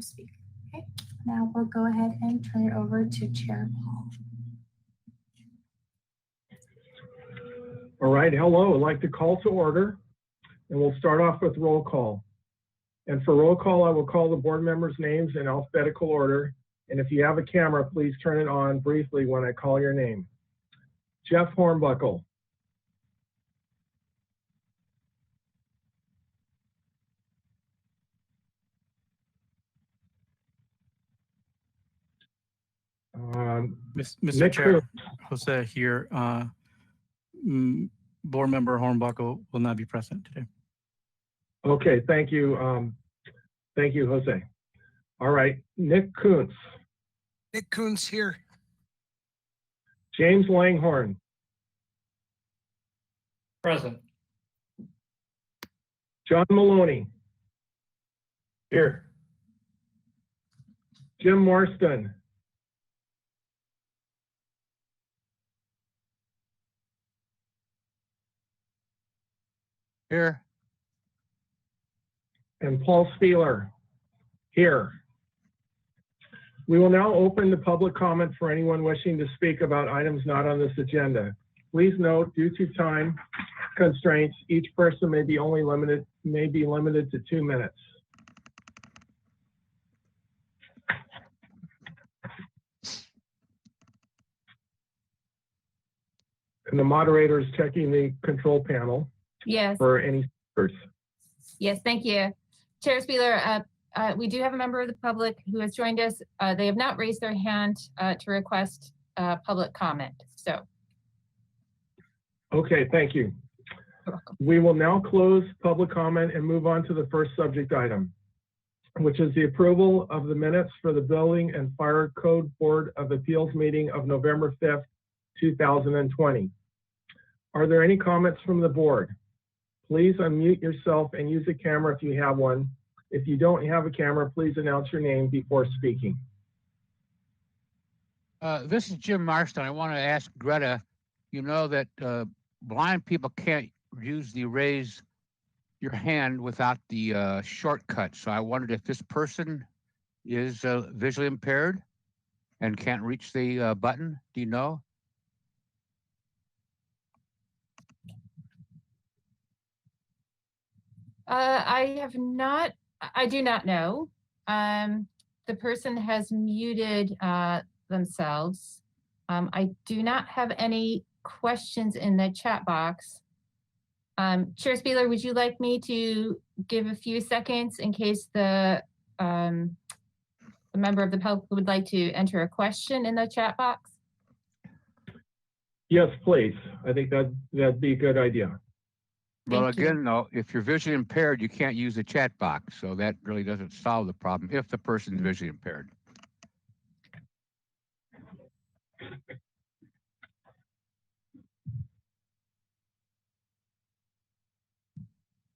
to speak. Okay, now we'll go ahead and turn it over to Chair Paul. All right, hello, I'd like to call to order, and we'll start off with roll call. And for roll call, I will call the board members' names in alphabetical order. And if you have a camera, please turn it on briefly when I call your name. Jeff Hornbuckle. Mr. Nick Chair, Coons. Jose here. Board member Hornbuckle will not be present today. Okay, thank you. Thank you, Jose. All right, Nick Kuntz. Nick Kuntz here. James Langhorn. Present. John Maloney. Here. Jim Marston. Here. And Paul Spieler. Here. We will now open the public comment for anyone wishing to speak about items not on this agenda. Please note, due to time constraints, each person may be limited to 2 minutes. And the moderator is checking the control panel. Yes. For any speakers. Yes, thank you. Chair Spieler, we do have a member of the public who has joined us. They have not raised their hand to request public comment. So. Okay, thank you. You're welcome. We will now close public comment and move on to the first subject item, which is the approval of the minutes for the Building and Fire Code Board of Appeals meeting of November 5th, 2020. Are there any comments from the board? Please unmute yourself and use a camera if you have one. If you don't have a camera, please announce your name before speaking. This is Jim Marston. I want to ask Greta, you know that blind people can't use the raise your hand without the shortcut. So I wondered if this person is visually impaired and can't reach the button. Do you know? I do not know. The person has muted themselves. I do not have any questions in the chat box. Chair Spieler, would you like me to give a few seconds in case the member of the public would like to enter a question in the chat box? Yes, please. I think that'd be a good idea. Well, again, though, if you're visually impaired, you can't use the chat box. So that really doesn't solve the problem if the person's visually impaired.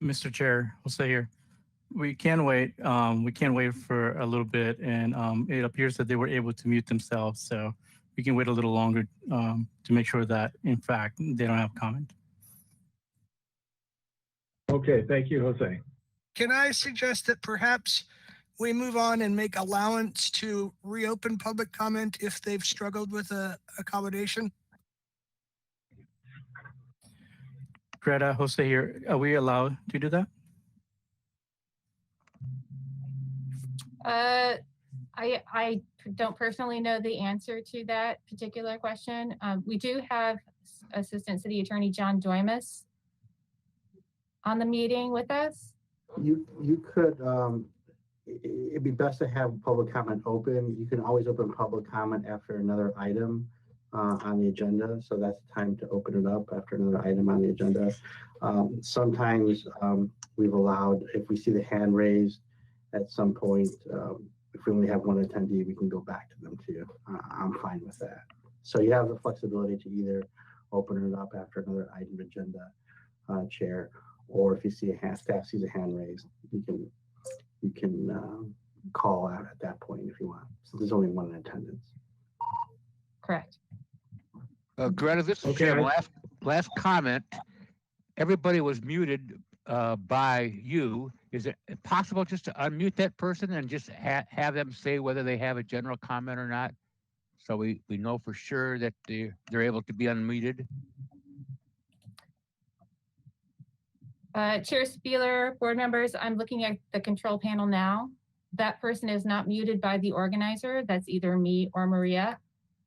Mr. Chair, Jose here. We can wait. We can wait for a little bit, and it appears that they were able to mute themselves. So we can wait a little longer to make sure that, in fact, they don't have comment. Okay, thank you, Jose. Can I suggest that perhaps we move on and make allowance to reopen public comment if they've struggled with a accommodation? Greta, Jose here. Are we allowed to do that? I don't personally know the answer to that particular question. We do have Assistant City Attorney John Doimus on the meeting with us. You could, it'd be best to have public comment open. You can always open public comment after another item on the agenda. So that's the time to open it up after another item on the agenda. Sometimes we've allowed, if we see the hand raised at some point, if we only have one attendee, we can go back to them too. I'm fine with that. So you have the flexibility to either open it up after another item agenda, Chair, or if you see a hand, staff sees a hand raised, you can call out at that point if you want. So there's only one in attendance. Correct. Greta, this is Okay. Jim. Last comment. Everybody was muted by you. Is it possible just to unmute that person and just have them say whether they have a general comment or not? So we know for sure that they're able to be unmuted. Chair Spieler, board members, I'm looking at the control panel now. That person is not muted by the organizer. That's either me or Maria.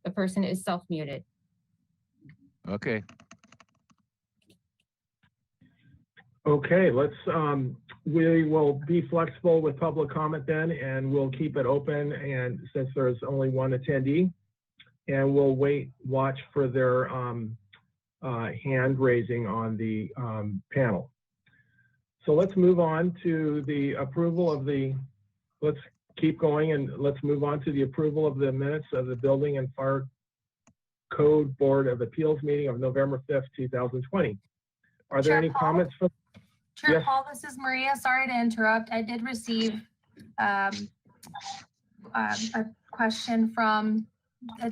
The person is self-muted. Okay. Okay, let's, we will be flexible with public comment then, and we'll keep it open, and since there's only one attendee, and we'll watch for their hand raising on the panel. So let's move on to the approval of let's keep going, and let's move on to the approval of the minutes of the Building and Fire Code Board of Appeals meeting of November 5th, 2020. Are there Chair any Paul? comments from? Chair Yes. Paul, this is Maria. Sorry to interrupt. I did receive a question from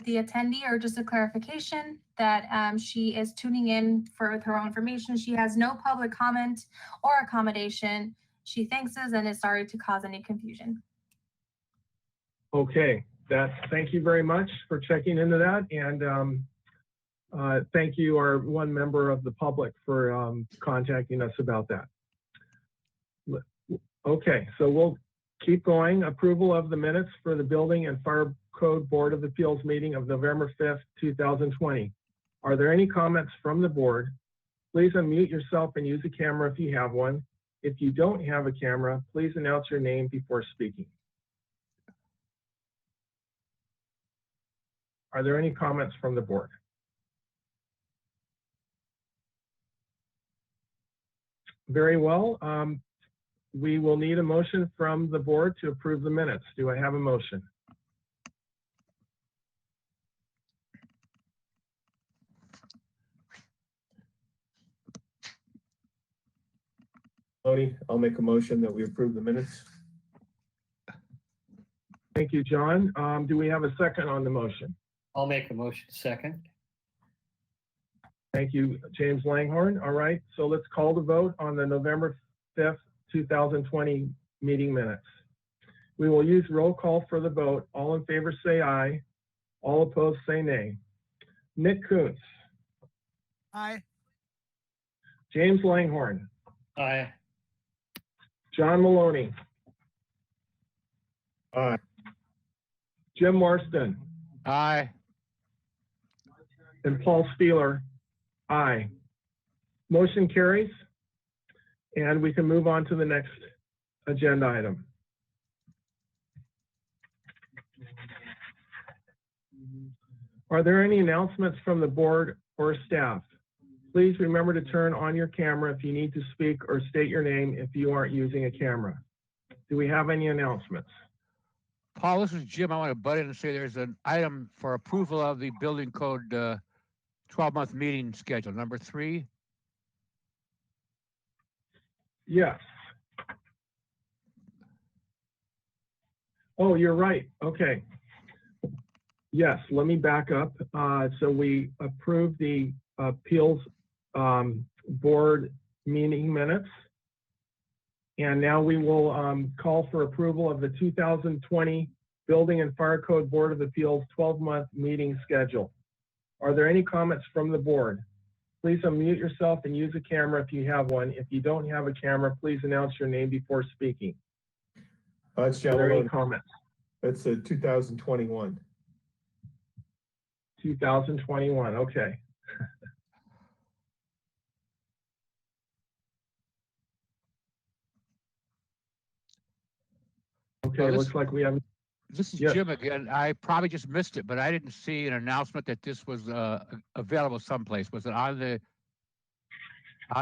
the attendee, or just a clarification that she is tuning in for her own information. She has no public comment or accommodation. She thanks us and is sorry to cause any confusion. Okay, thank you very much for checking into that, and thank you, our one member of the public, for contacting us about that. Okay, so we'll keep going. Approval of the minutes for the Building and Fire Code Board of Appeals meeting of November 5th, 2020. Are there any comments from the board? Please unmute yourself and use a camera if you have one. If you don't have a camera, please announce your name before speaking. Are there any comments from the board? Very well. We will need a motion from the board to approve the minutes. Do I have a motion? Tony, I'll make a motion that we approve the minutes. Thank you, John. Do we have a second on the motion? I'll make a motion. Second. Thank you, James Langhorn. All right, so let's call the vote on the November 5th, 2020 meeting minutes. We will use roll call for the vote. All in favor say aye. All opposed say nay. Nick Kuntz. Aye. James Langhorn. Aye. John Maloney. Aye. Jim Marston. Aye. And Paul Spieler. Aye. Motion carries, and we can move on to the next agenda item. Are there any announcements from the board or staff? Please remember to turn on your camera if you need to speak, or state your name if you aren't using a camera. Do we have any announcements? Paul, this is Jim. I want to butt in and say there's an item for approval of the building code 12-month meeting schedule, number 3. Yes. Oh, you're right. Okay. Yes, let me back up. So we approved the appeals board meeting minutes. And now we will call for approval of the 2020 Building and Fire Code Board of Appeals 12-month meeting schedule. Are there any comments from the board? Please unmute yourself and use a camera if you have one. If you don't have a camera, please announce your name before speaking. It's Are John there any Maloney. comments? It's 2021. 2021, okay. Okay, Well, looks like we have, This is Yes. Jim again. I probably just missed it, but I didn't see an announcement that this was available someplace. Was it on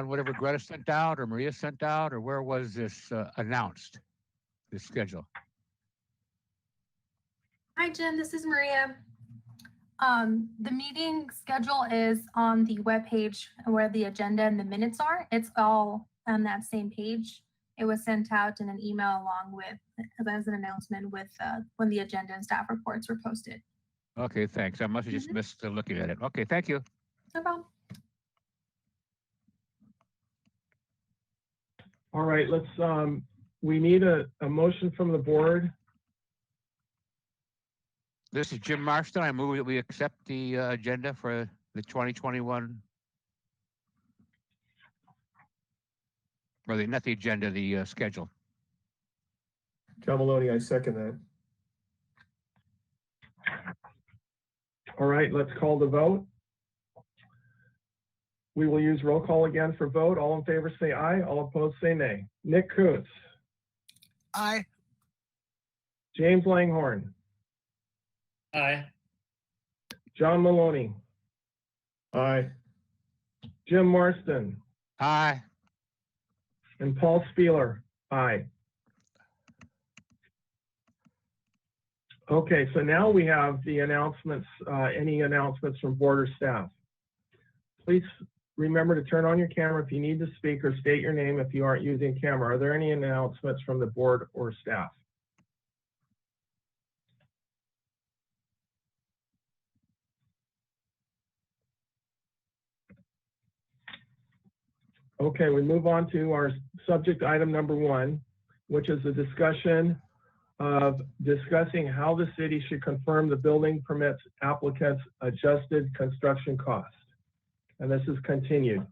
whatever Greta sent out or Maria sent out, or where was this announced, this schedule? Hi, Jim. This is Maria. The meeting schedule is on the webpage where the agenda and the minutes are. It's all on that same page. It was sent out in an email along with, as an announcement with when the agenda and staff reports were posted. Okay, thanks. I must have just missed looking at it. Okay, thank you. No problem. all right, let's we need a motion from the board. This is Jim Marston. I move that we accept the agenda for the 2021, or not the agenda, the schedule. John Maloney, I second that. All right, let's call the vote. We will use roll call again for vote. All in favor say aye, all opposed say nay. Nick Koontz, Aye. James Langhorn, Aye. John Maloney, Aye. Jim Marston, Aye. and Paul Spieler, aye. Okay, so now we have the announcements, any announcements from board or staff. Please remember to turn on your camera if you need to speak, or state your name if you aren't using camera. Are there any announcements from the board or staff? Okay, we move on to our subject item number 1, which is a discussion of discussing how the city should confirm the building permits applicants' adjusted construction cost. And this is continued.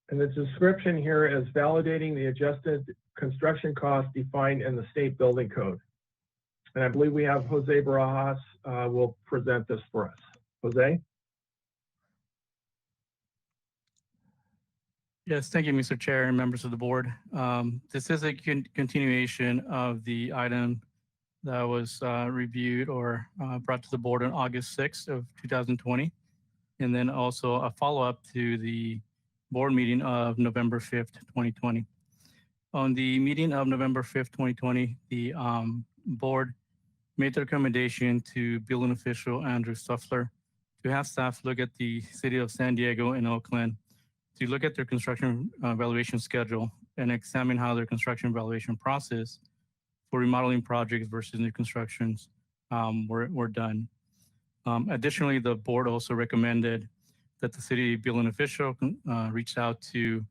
And the description here is validating the adjusted construction cost defined in the state building code. And I believe we have Jose Barajas will present this for us. Jose? Yes, thank you, Mr. Chair and members of the board. This is a continuation of the item that was reviewed or brought to the board on August 6th of 2020. And then also a follow-up to the board meeting of November 5th, 2020. On the meeting of November 5th, 2020, the board made the recommendation to building official Andrew Stuffler to have staff look at the city of San Diego and Oakland to look at their construction evaluation schedule and examine how their construction evaluation process for remodeling projects versus new constructions were done. Additionally, the board also recommended that the city building official reach out to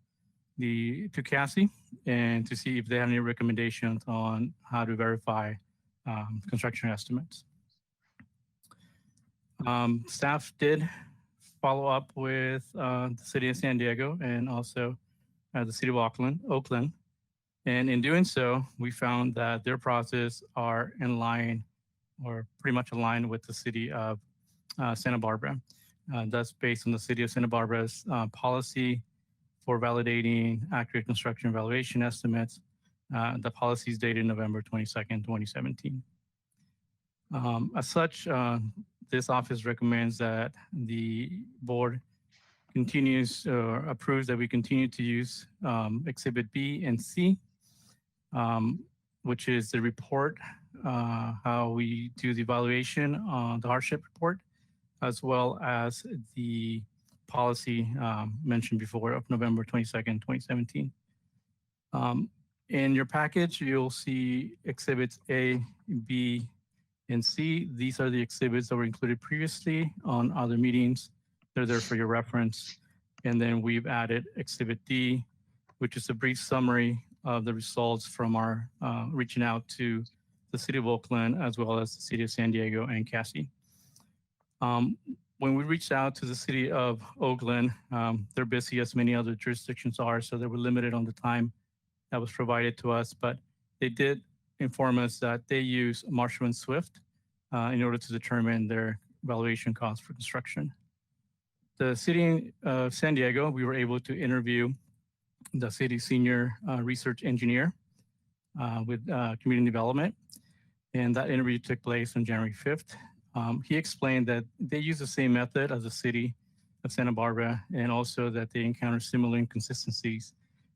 Cassie and to see if they have any recommendations on how to verify construction estimates. Staff did follow up with the city of San Diego and also the city of Oakland. And in doing so, we found that their process are in line or pretty much aligned with the city of Santa Barbara. That's based on the city of Santa Barbara's policy for validating accurate construction evaluation estimates. The policy is dated November 22nd, 2017. As such, this office recommends that the board continues or approves that we continue to use Exhibit B and C, which is the report, how we do the evaluation on the hardship report, as well as the policy mentioned before of November 22nd, 2017. In your package, you'll see Exhibits A, B, and C. These are the exhibits that were included previously on other meetings. They're there for your reference. And then we've added Exhibit D, which is a brief summary of the results from our reaching out to the city of Oakland, as well as the city of San Diego and Cassie. When we reached out to the city of Oakland, they're busy as many other jurisdictions are, so they were limited on the time that was provided to us, but they did inform us that they use Marshall & Swift in order to determine their valuation costs for construction. The city of San Diego, we were able to interview the city senior research engineer with community development, and that interview took place on January 5th. He explained that they use the same method as the city of Santa Barbara, and also that they encounter similar inconsistencies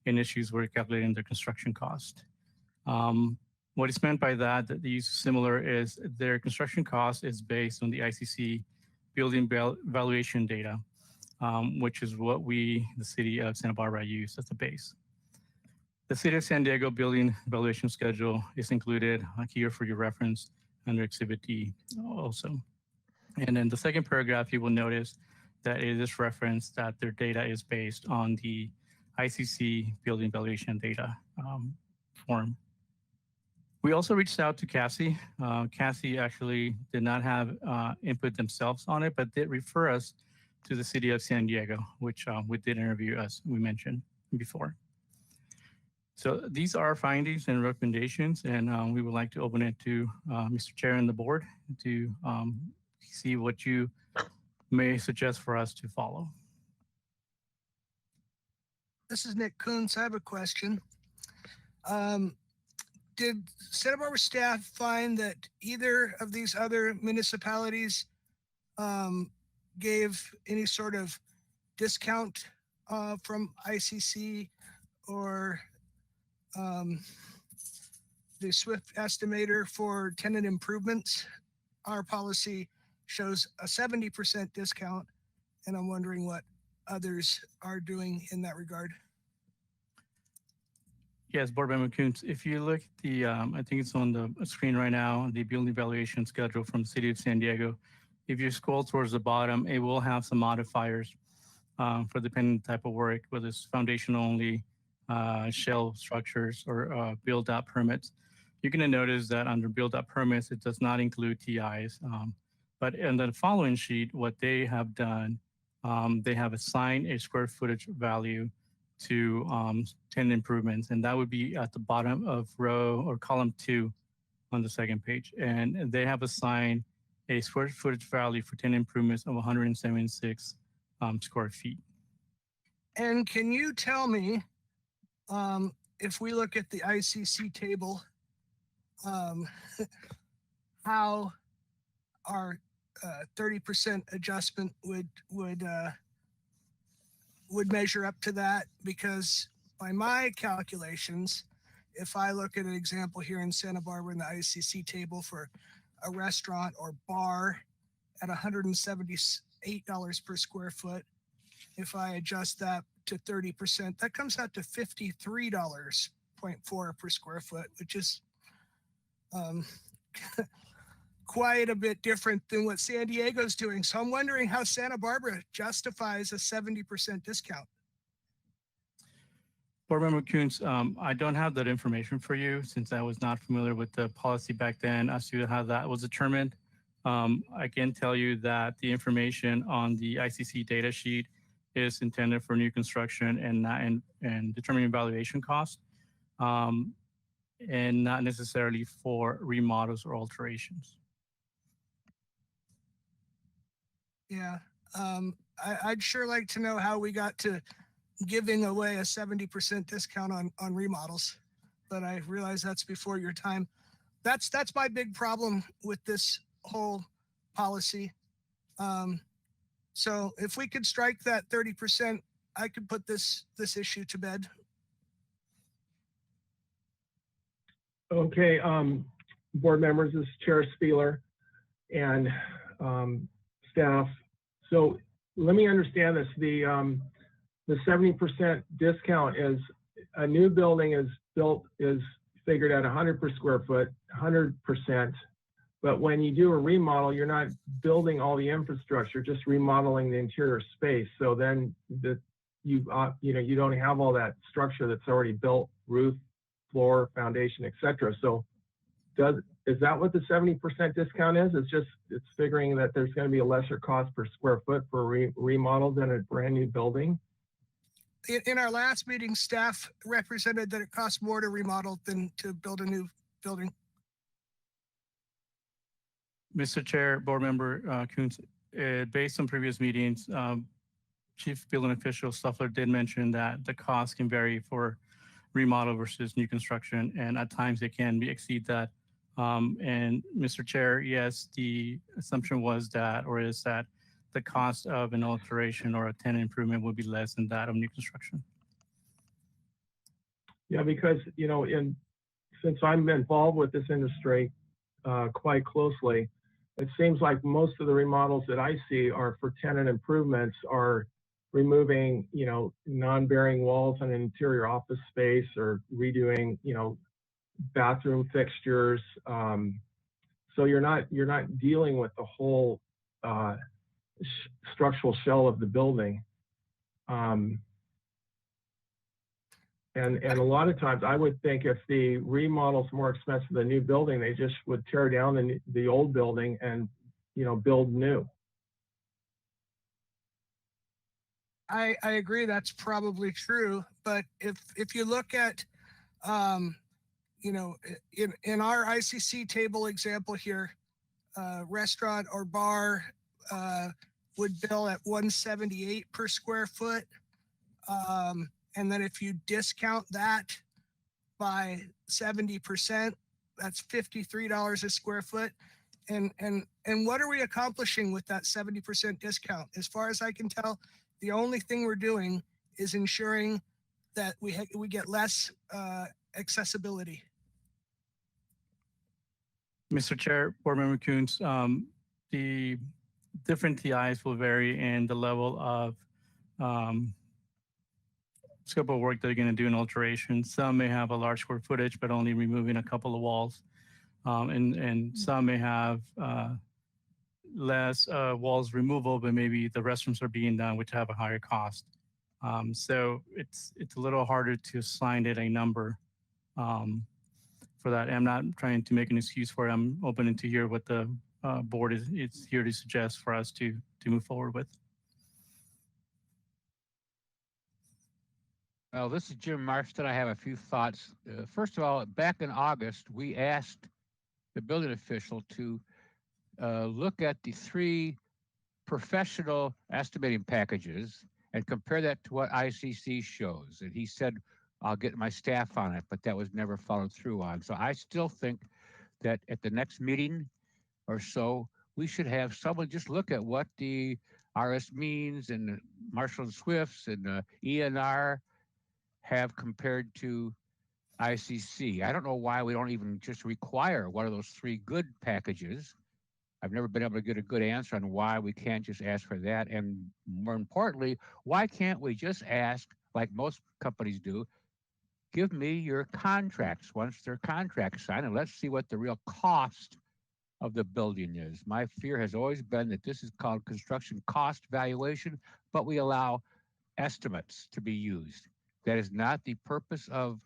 in issues where calculating their construction cost. What is meant by that they use similar is their construction cost is based on the ICC building valuation data, which is what we, the city of Santa Barbara, use as the base. The city of San Diego building valuation schedule is included here for your reference under Exhibit D also. And then the second paragraph, you will notice that it is referenced that their data is based on the ICC building valuation data form. We also reached out to Cassie. Cassie actually did not have input themselves on it, but did refer us to the city of San Diego, which we did interview, as we mentioned before. So these are our findings and recommendations, and we would like to open it to Mr. Chair and the board to see what you may suggest for us to follow. This is Nick Kuntz. I have a question. Did Santa Barbara staff find that either of these other municipalities gave any sort of discount from ICC or the SWIFT estimator for tenant improvements? Our policy shows a 70% discount, and I'm wondering what others are doing in that regard. Yes, Board Member Kuntz, if you look at the, I think it's on the screen right now, the building valuation schedule from the City of San Diego. If you scroll towards the bottom, it will have some modifiers for depending type of work, whether it's foundation only, shell structures, or build-out permits. You're going to notice that under build-out permits, it does not include TIs. But in the following sheet, what they have done, they have assigned a square footage value to tenant improvements, and that would be at the bottom of row or column 2 on the second page. And they have assigned a square footage value for tenant improvements of 176 square feet. And can you tell me, if we look at the ICC table, how our 30% adjustment would measure up to that? Because by my calculations, if I look at an example here in Santa Barbara in the ICC table for a restaurant or bar at $178 per square foot, if I adjust that to 30%, that comes out to $53.4 per square foot, which is quite a bit different than what San Diego's doing. So I'm wondering how Santa Barbara justifies a 70% discount. Board Member Kuntz, I don't have that information for you since I was not familiar with the policy back then as to how that was determined. I can tell you that the information on the ICC data sheet is intended for new construction and determining valuation cost, and not necessarily for remodels or alterations. Yeah, I'd sure like to know how we got to giving away a 70% discount on remodels, but I realize that's before your time. That's my big problem with this whole policy. So if we could strike that 30%, I could put this issue to bed. Okay, board members, this is Chair Spieler and staff. So let me understand this. The 70% discount is a new building is figured at 100 per square foot, 100%. But when you do a remodel, you're not building all the infrastructure, just remodeling the interior space. So then you don't have all that structure that's already built, roof, floor, foundation, etc. So is that what the 70% discount is? It's figuring that there's going to be a lesser cost per square foot for remodel than a brand new building? In our last meeting, staff represented that it costs more to remodel than to build a new building. Mr. Chair, Board Member Kuntz, based on previous meetings, Chief Building Official Stuffler did mention that the cost can vary for remodel versus new construction, and at times it can exceed that. And Mr. Chair, yes, the assumption was that, or is that, the cost of an alteration or a tenant improvement would be less than that of new construction. Yeah, because since I'm involved with this industry quite closely, it seems like most of the remodels that I see are for tenant improvements, are removing non-bearing walls in an interior office space, or redoing bathroom fixtures. So you're not dealing with the whole structural shell of the building. And a lot of times I would think if the remodel's more expensive than the new building, they just would tear down the old building and, build new. I agree that's probably true, but if you look at, in our ICC table example here, restaurant or bar would bill at 178 per square foot. And then if you discount that by 70%, that's $53 a square foot. And what are we accomplishing with that 70% discount? As far as I can tell, the only thing we're doing is ensuring that we get less accessibility. Mr. Chair, Board Member Coons, the different TIs will vary in the level of scope of work they're going to do in alteration. Some may have a large square footage, but only removing a couple of walls. And some may have less walls removal, but maybe the restrooms are being done, which have a higher cost. So it's a little harder to assign it a number for that. I'm not trying to make an excuse for it. I'm open to hear what the board is here to suggest for us to move forward with. Well, this is Jim Marston. I have a few thoughts. First of all, back in August, we asked the building official to look at the 3 professional estimating packages and compare that to what ICC shows. And he said, I'll get my staff on it, but that was never followed through on. So I still think that at the next meeting or so, we should have someone just look at what the RS Means and Marshall and Swifts and ENR have compared to ICC. I don't know why we don't even just require one of those 3 good packages. I've never been able to get a good answer on why we can't just ask for that. And more importantly, why can't we just ask, like most companies do, give me your contracts once they're contracts signed, and let's see what the real cost of the building is. My fear has always been that this is called construction cost valuation, but we allow estimates to be used. That is not the purpose of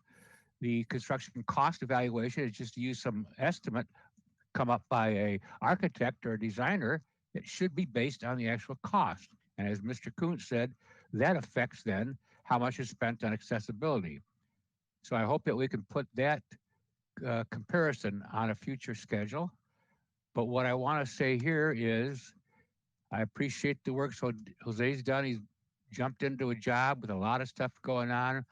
the construction cost evaluation. It's just to use some estimate come up by a architect or a designer. It should be based on the actual cost. And as Mr. Kuntz said, that affects then how much is spent on accessibility. So I hope that we can put that comparison on a future schedule. But what I want to say here is I appreciate the work Jose's done. He's jumped into a job with a lot of stuff going on.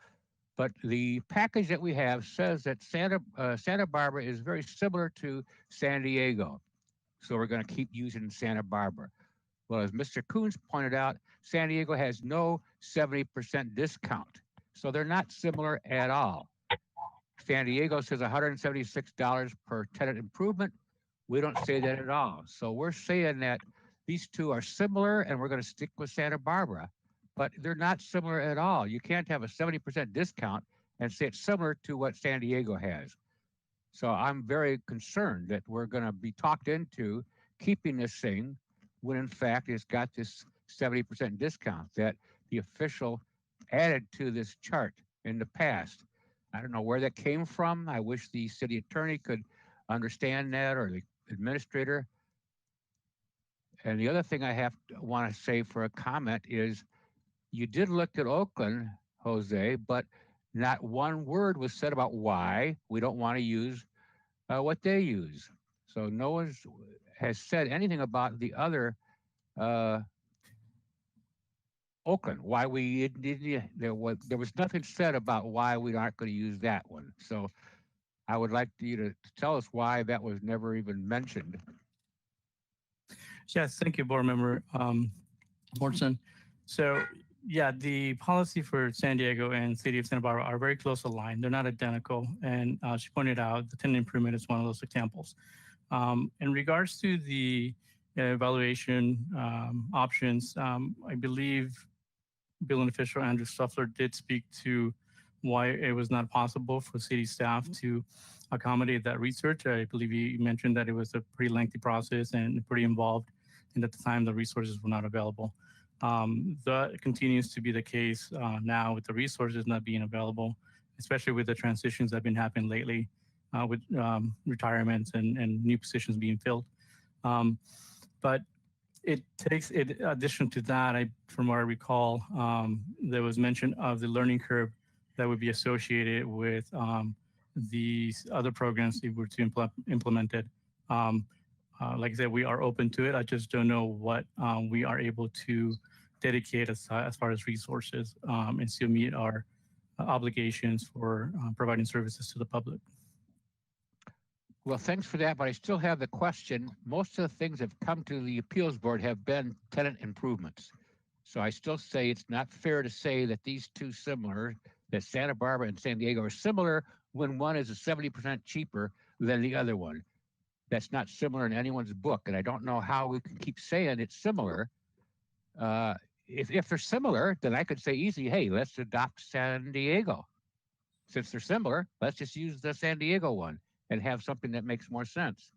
But the package that we have says that Santa Barbara is very similar to San Diego. So we're going to keep using Santa Barbara. Well, as Mr. Coons pointed out, San Diego has no 70% discount. So they're not similar at all. San Diego says $176 per tenant improvement. We don't say that at all. So we're saying that these 2 are similar and we're going to stick with Santa Barbara, but they're not similar at all. You can't have a 70% discount and say it's similar to what San Diego has. So I'm very concerned that we're going to be talked into keeping this thing when in fact it's got this 70% discount that the official added to this chart in the past. I don't know where that came from. I wish the city attorney could understand that, or the administrator. And the other thing I want to say for a comment is you did look at Oakland, Jose, but not one word was said about why we don't want to use what they use. So no one has said anything about the other Oakland, why we didn't, there was nothing said about why we aren't going to use that one. So I would like you to tell us why that was never even mentioned. Yes, thank you, Board Member Morrison. So yeah, the policy for San Diego and City of Santa Barbara are very close aligned. They're not identical. And she pointed out the tenant improvement is one of those examples. In regards to the evaluation options, I believe building official Andrew Stuffler did speak to why it was not possible for city staff to accommodate that research. I believe he mentioned that it was a pretty lengthy process and pretty involved. and at the time the resources were not available. That continues to be the case now with the resources not being available, especially with the transitions that have been happening lately with retirements and new positions being filled. But it takes, in addition to that, from what I recall, there was mention of the learning curve that would be associated with these other programs if we were to implement it. Like I said, we are open to it. I just don't know what we are able to dedicate as far as resources and still meet our obligations for providing services to the public. Well, thanks for that, but I still have the question. Most of the things that have come to the appeals board have been tenant improvements. So I still say it's not fair to say that these two similar, that Santa Barbara and San Diego are similar when one is 70% cheaper than the other one. That's not similar in anyone's book, and I don't know how we can keep saying it's similar. If they're similar, then I could say easy, hey, let's adopt San Diego. Since they're similar, let's just use the San Diego one and have something that makes more sense.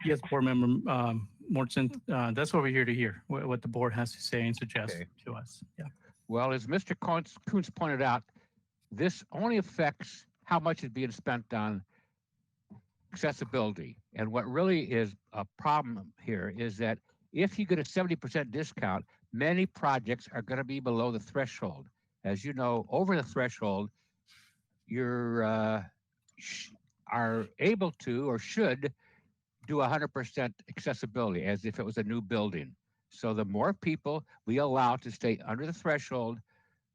Yes, board member Morton, that's what we're here to hear, what the board has to say and suggest to us. Yeah. Well, as Mr. Kuntz pointed out, this only affects how much is being spent on accessibility. And what really is a problem here is that if you get a 70% discount, many projects are going to be below the threshold. As you know, over the threshold, you're are able to or should do 100% accessibility as if it was a new building. So the more people we allow to stay under the threshold,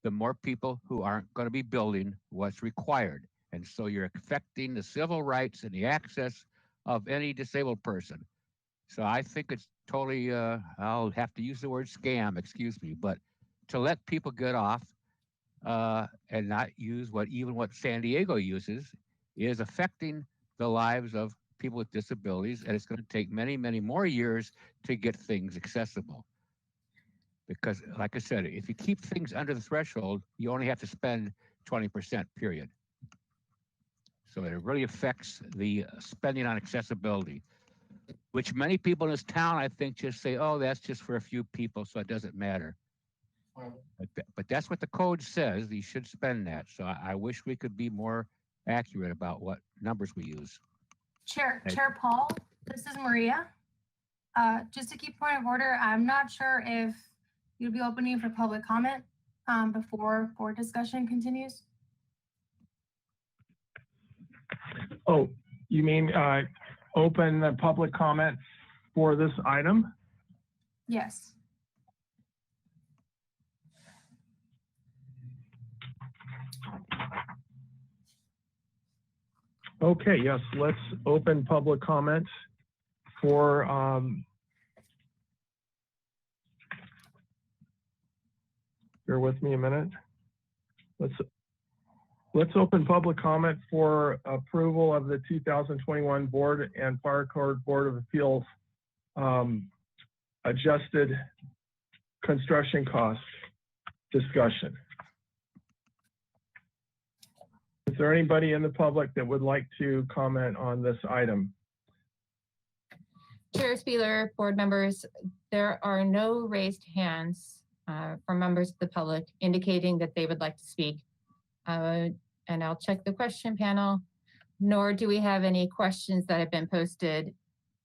the more people who aren't going to be building what's required. And so you're affecting the civil rights and the access of any disabled person. So I think it's totally, I'll have to use the word scam, excuse me, but to let people get off and not use what San Diego uses is affecting the lives of people with disabilities, and it's going to take many, many more years to get things accessible. Because, like I said, if you keep things under the threshold, you only have to spend 20%, period. So it really affects the spending on accessibility, which many people in this town, I think, just say, oh, that's just for a few people, so it doesn't matter. But that's what the code says. You should spend that. So I wish we could be more accurate about what numbers we use. Chair Paul, this is Maria. Just to keep point of order, I'm not sure if you'd be opening for public comment before board discussion continues. Oh, you mean open the public comment for this item? Yes. Okay, yes, let's open public comment for bear with me a minute. Let's open public comment for approval of the 2021 Board and Fire Code Board of Appeals adjusted construction cost discussion. Is there anybody in the public that would like to comment on this item? Chair Spieler, board members, there are no raised hands from members of the public indicating that they would like to speak. And I'll check the question panel, nor do we have any questions that have been posted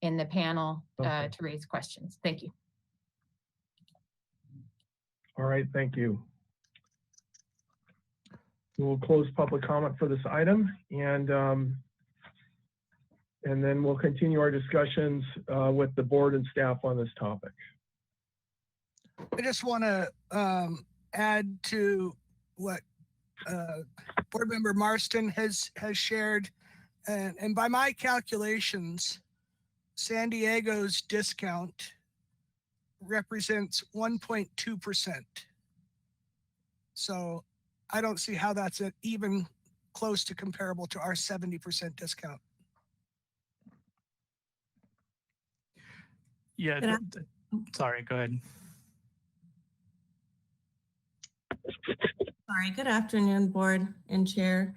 in the panel to raise questions. Thank you. All right, thank you. We'll close public comment for this item, and then we'll continue our discussions with the board and staff on this topic. I just want to add to what Board Member Marston has shared, and by my calculations, San Diego's discount represents 1.2%. So I don't see how that's even close to comparable to our 70% discount. Yeah, sorry, go ahead. Sorry, good afternoon, board and chair.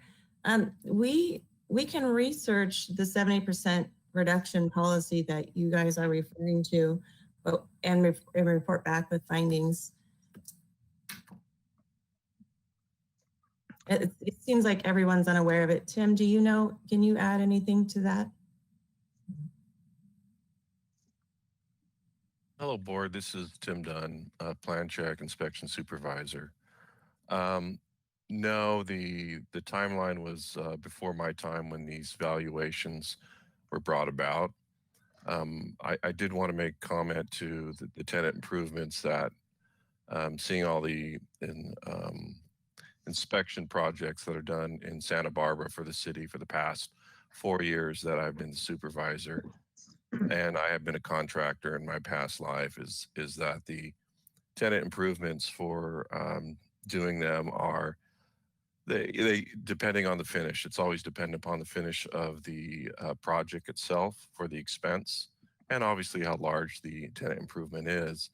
We can research the 70% reduction policy that you guys are referring to, but and report back with findings. It seems like everyone's unaware of it. Tim, do you know, can you add anything to that? Hello, board. This is Tim Dunn, Plan Check Inspection Supervisor. No, the timeline was before my time when these valuations were brought about. I did want to make comment to the tenant improvements that seeing all the inspection projects that are done in Santa Barbara for the city for the past 4 years that I've been the supervisor, and I have been a contractor in my past life, is that the tenant improvements for doing them are they depending on the finish. It's always dependent upon the finish of the project itself for the expense, and obviously how large the tenant improvement is.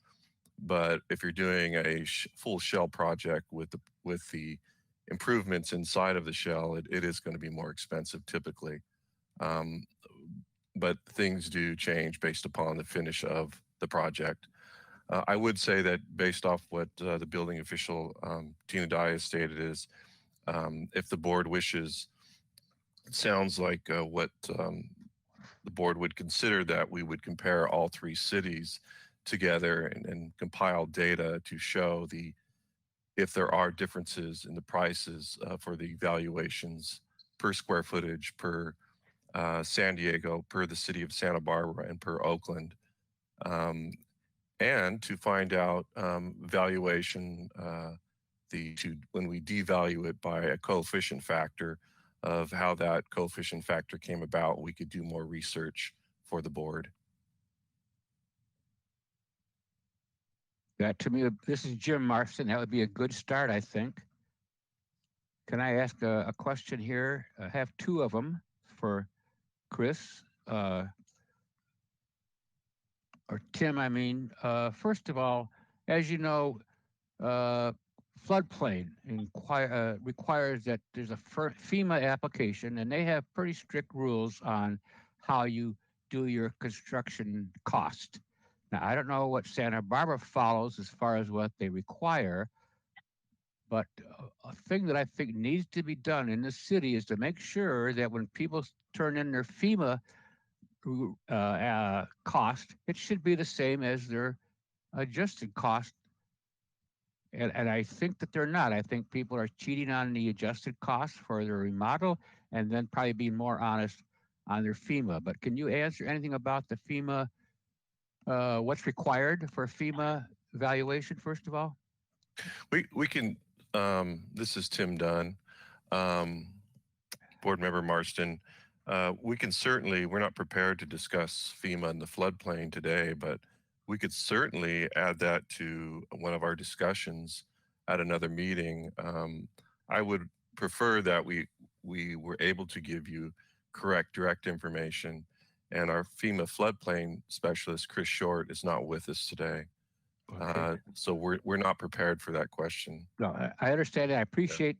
But if you're doing a full shell project with the improvements inside of the shell, it is going to be more expensive typically. But things do change based upon the finish of the project. I would say that based off what the building official, Tina Dye, has stated is, if the board wishes, it sounds like what the board would consider that we would compare all 3 cities together and compile data to show if there are differences in the prices for the valuations per square footage, per San Diego, per the city of Santa Barbara, and per Oakland, and to find out valuation when we devalue it by a coefficient factor of how that coefficient factor came about. We could do more research for the board. That to me, this is Jim Marston. That would be a good start, I think. Can I ask a question here? I have 2 of them for Chris, or Tim, I mean. First of all, as you know, floodplain requires that there's a FEMA application, and they have pretty strict rules on how you do your construction cost. Now, I don't know what Santa Barbara follows as far as what they require, but a thing that I think needs to be done in the city is to make sure that when people turn in their FEMA cost, it should be the same as their adjusted cost. And I think that they're not. I think people are cheating on the adjusted costs for their remodel and then probably being more honest on their FEMA. But can you answer anything about the FEMA, what's required for FEMA evaluation, first of all? We can, this is Tim Dunn, Board Member Marston. We can certainly, we're not prepared to discuss FEMA and the floodplain today, but we could certainly add that to one of our discussions at another meeting. I would prefer that we were able to give you correct, direct information. And our FEMA floodplain specialist, Chris Short, is not with us today. Okay. So we're not prepared for that question. No, I understand it. I appreciate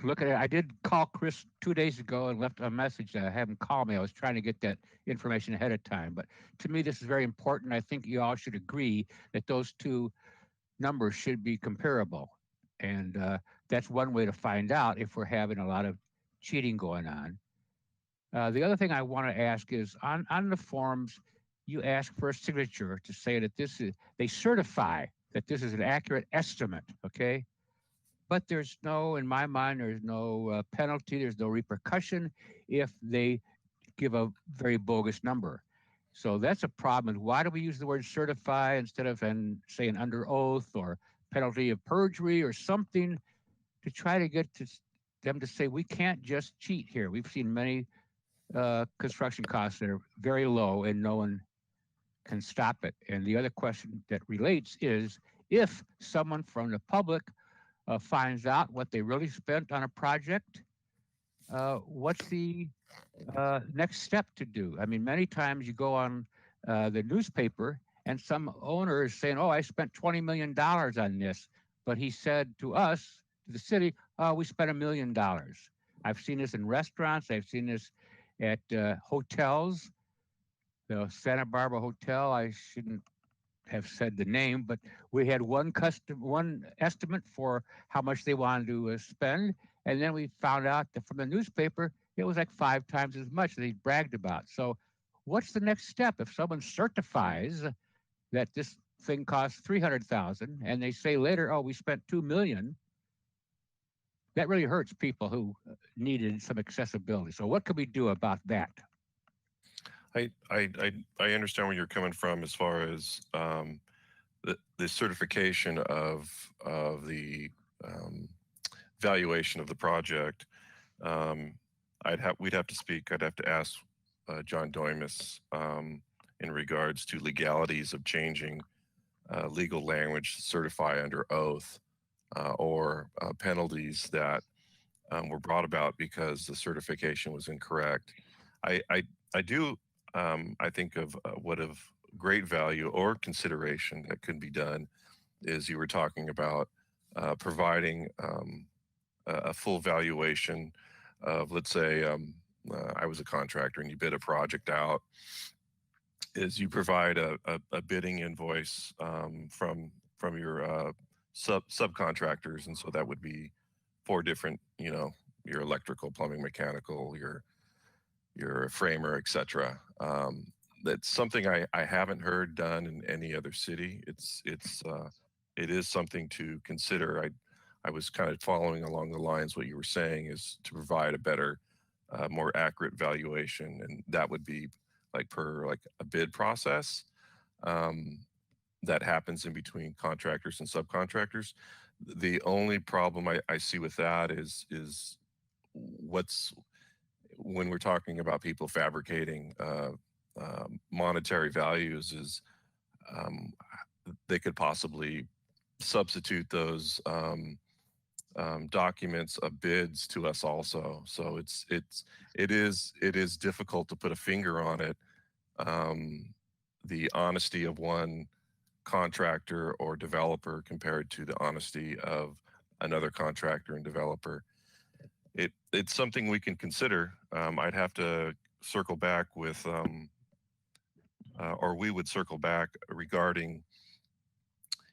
look at it. I did call Chris 2 days ago and left a message that I have him call me. I was trying to get that information ahead of time. But to me, this is very important. I think you all should agree that those 2 numbers should be comparable. And that's one way to find out if we're having a lot of cheating going on. The other thing I want to ask is on the forms, you ask for a signature to say that they certify that this is an accurate estimate, okay? But there's no, in my mind, there's no penalty, there's no repercussion if they give a very bogus number. So that's a problem. Why do we use the word certify instead of saying under oath or penalty of perjury or something to try to get them to say we can't just cheat here? We've seen many construction costs that are very low and no one can stop it. And the other question that relates is if someone from the public finds out what they really spent on a project, what's the next step to do? I mean, many times you go on the newspaper and some owner is saying, oh, I spent $20 million on this. But he said to us, to the city, oh, we spent $1 million. I've seen this in restaurants. I've seen this at hotels. the Santa Barbara Hotel. I shouldn't have said the name, but we had one estimate for how much they wanted to spend, and then we found out that from the newspaper it was like 5 times as much they bragged about. So, what's the next step if someone certifies that this thing costs 300,000 and they say later, oh, we spent 2 million? That really hurts people who needed some accessibility. So, what can we do about that? I understand where you're coming from as far as the certification of the valuation of the project. We'd have to speak. I'd have to ask John Doimus in regards to legalities of changing legal language to certify under oath or penalties that were brought about because the certification was incorrect. I do. I think of what of great value or consideration that could be done is you were talking about providing a full valuation of, let's say, I was a contractor and you bid a project out, is you provide a bidding invoice from your subcontractors, and so that would be 4 different, your electrical, plumbing, mechanical, your framer, etc. That's something I haven't heard done in any other city. It is something to consider. I was kind of following along the lines what you were saying is to provide a better, more accurate valuation, and that would be per a bid process that happens in between contractors and subcontractors. The only problem I see with that is what's when we're talking about people fabricating monetary values is they could possibly substitute those documents of bids to us also. So it is difficult to put a finger on it. The honesty of one contractor or developer compared to the honesty of another contractor and developer. It's something we can consider. I'd have to circle back with, or we would circle back regarding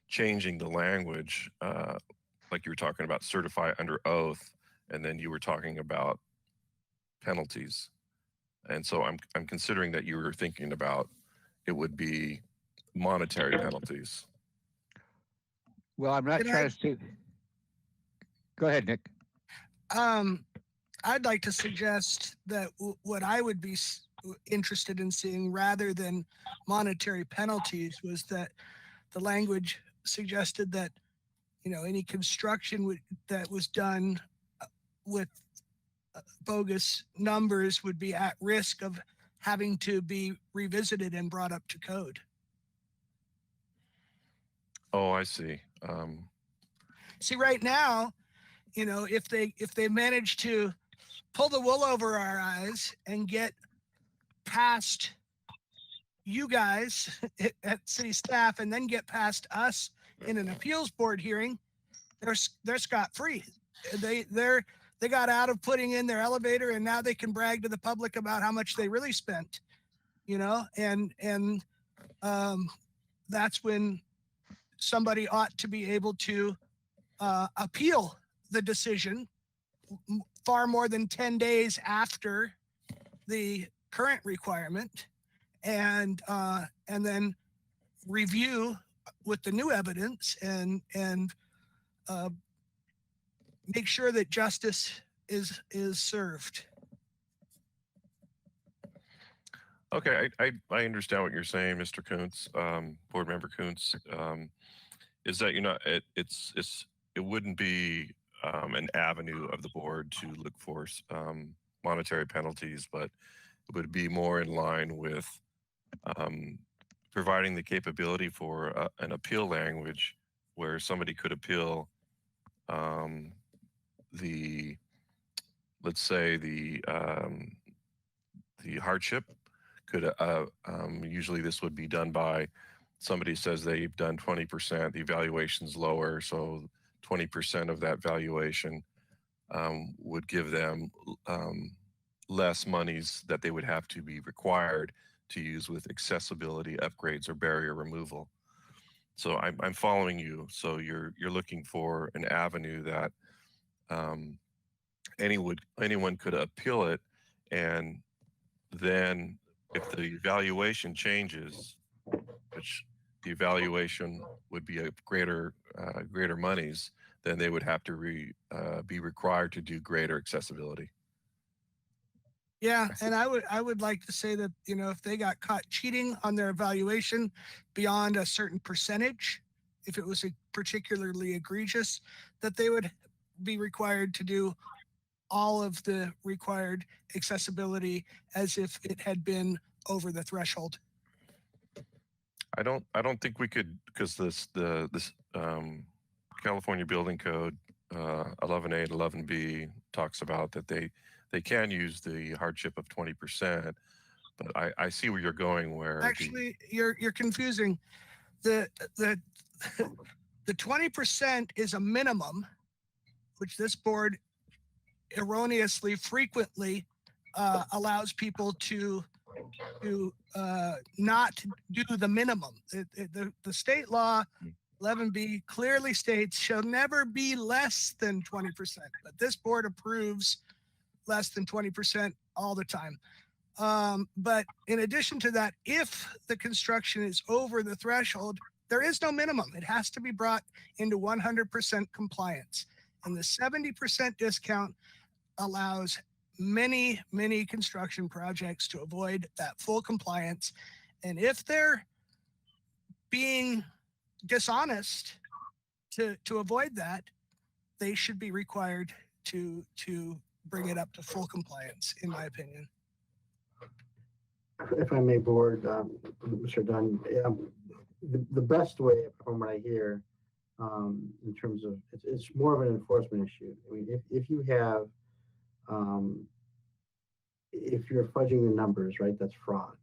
changing the language, like you were talking about certify under oath, and then you were talking about penalties. And so I'm considering that you were thinking about it would be monetary penalties. Well, I'm not trying to say. Go ahead, Nick. I'd like to suggest that what I would be interested in seeing rather than monetary penalties was that the language suggested that, any construction that was done with bogus numbers would be at risk of having to be revisited and brought up to code. Oh, I see. See, right now, if they manage to pull the wool over our eyes and get past you guys at city staff and then get past us in an appeals board hearing, they're scot-free. They got out of putting in their elevator and now they can brag to the public about how much they really spent, and that's when somebody ought to be able to appeal the decision far more than 10 days after the current requirement, and then review with the new evidence and make sure that justice is served. Okay, I understand what you're saying, Mr. Kuntz, Board Member Kuntz. Is that it wouldn't be an avenue of the board to look for monetary penalties, but it would be more in line with providing the capability for an appeal language where somebody could appeal let's say the hardship could usually this would be done by somebody says they've done 20%, the evaluation's lower, so 20% of that valuation would give them less monies that they would have to be required to use with accessibility upgrades or barrier removal. So I'm following you. So you're looking for an avenue that anyone could appeal it, and then if the evaluation changes, which the evaluation would be a greater monies, then they would have to be required to do greater accessibility. Yeah, and I would like to say that, you know, if they got caught cheating on their evaluation beyond a certain percentage, if it was particularly egregious, that they would be required to do all of the required accessibility as if it had been over the threshold. I don't think we could, because this California Building Code 11A and 11B talks about that they can use the hardship of 20%, but I see where you're going. Where Actually, you're confusing. The 20% is a minimum, which this board erroneously frequently allows people to not do the minimum. The state law 11B clearly states shall never be less than 20%, but this board approves less than 20% all the time. But in addition to that, if the construction is over the threshold, there is no minimum. It has to be brought into 100% compliance. And the 70% discount allows many, many construction projects to avoid that full compliance. And if they're being dishonest to avoid that, they should be required to bring it up to full compliance, in my opinion. If I may, board, Mr. Dunn, the best way from what I hear, in terms of, it's more of an enforcement issue. I mean, if you have, if you're fudging the numbers, right, that's fraud.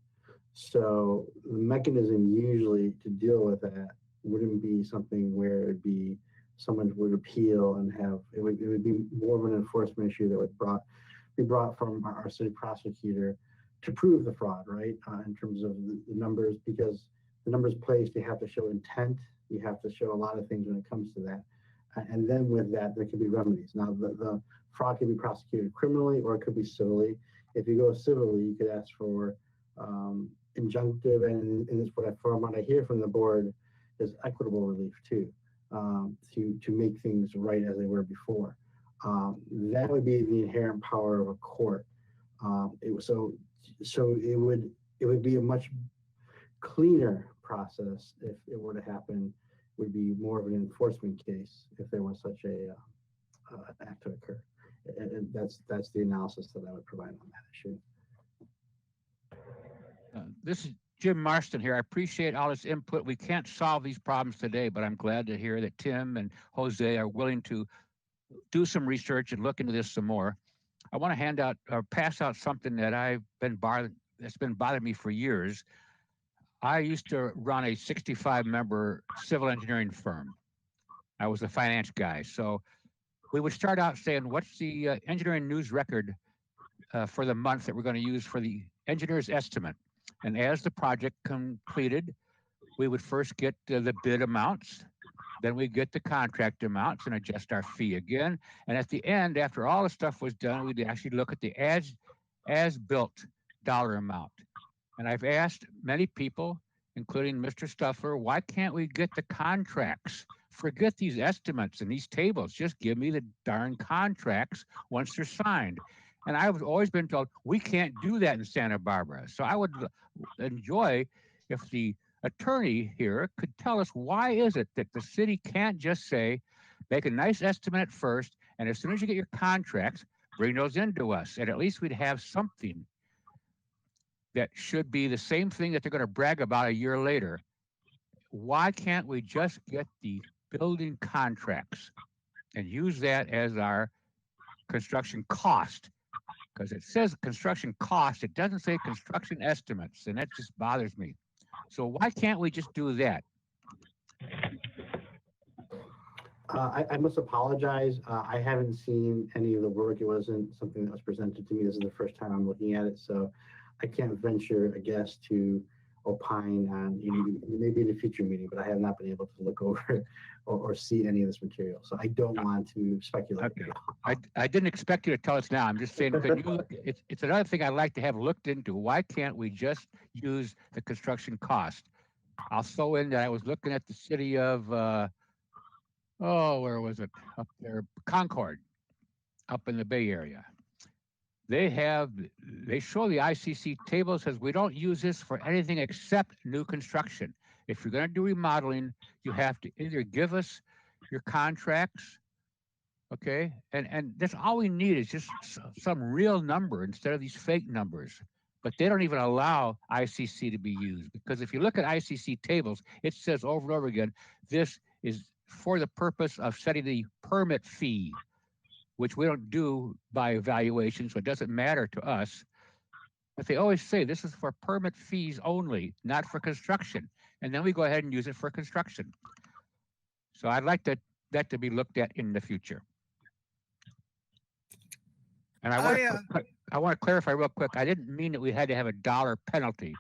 So the mechanism usually to deal with that wouldn't be something where it'd be someone would appeal and have, it would be more of an enforcement issue that would be brought from our city prosecutor to prove the fraud, right? In terms of the numbers, because the numbers placed, you have to show intent, you have to show a lot of things when it comes to that. And then with that, there can be remedies. Now, the fraud can be prosecuted criminally or it could be civilly. If you go civilly, you could ask for injunctive, and it's from what I hear from the board is equitable relief too, to make things right as they were before. That would be the inherent power of a court. So it would be a much cleaner process if it were to happen. Would be more of an enforcement case if there was such an act to occur, and that's the analysis that I would provide on that issue. This is Jim Marston here. I appreciate all this input. We can't solve these problems today, but I'm glad to hear that Tim and Jose are willing to do some research and look into this some more. I want to hand out or pass out something that that's been bothering me for years. I used to run a 65-member civil engineering firm. I was a finance guy. So we would start out saying, what's the engineering news record for the month that we're going to use for the engineer's estimate? And as the project completed, we would first get the bid amounts, then we'd get the contract amounts and adjust our fee again. And at the end, after all the stuff was done, we'd actually look at the as-built dollar amount. And I've asked many people, including Mr. Stuffler, why can't we get the contracts? Forget these estimates and these tables. Just give me the darn contracts once they're signed. And I've always been told, we can't do that in Santa Barbara. So I would enjoy if the attorney here could tell us, why is it that the city can't just say, make a nice estimate at first, and as soon as you get your contracts, bring those into us. And at least we'd have something that should be the same thing that they're going to brag about a year later. Why can't we just get the building contracts and use that as our construction cost? Because it says construction cost, it doesn't say construction estimates, and that just bothers me. So why can't we just do that? I must apologize. I haven't seen any of the work. It wasn't something that was presented to me. This is the first time I'm looking at it. So I can't venture a guess to opine on, maybe in a future meeting, but I have not been able to look over or see any of this material. So I don't want to speculate. Okay. I didn't expect you to tell us now. I'm just saying, could you look, it's another thing I'd like to have looked into. Why can't we just use the construction cost? I'll throw in that I was looking at the city of, where was it? Up there, Concord, up in the Bay Area. They show the ICC table, says we don't use this for anything except new construction. If you're going to do remodeling, you have to either give us your contracts, okay? And that's all we need is just some real number instead of these fake numbers. But they don't even allow ICC to be used, because if you look at ICC tables, it says over and over again, this is for the purpose of setting the permit fee, which we don't do by evaluation, so it doesn't matter to us. But they always say this is for permit fees only, not for construction. And then we go ahead and use it for construction. So I'd like that to be looked at in the future. And I want to clarify real quick. I didn't mean that we had to have a dollar penalty.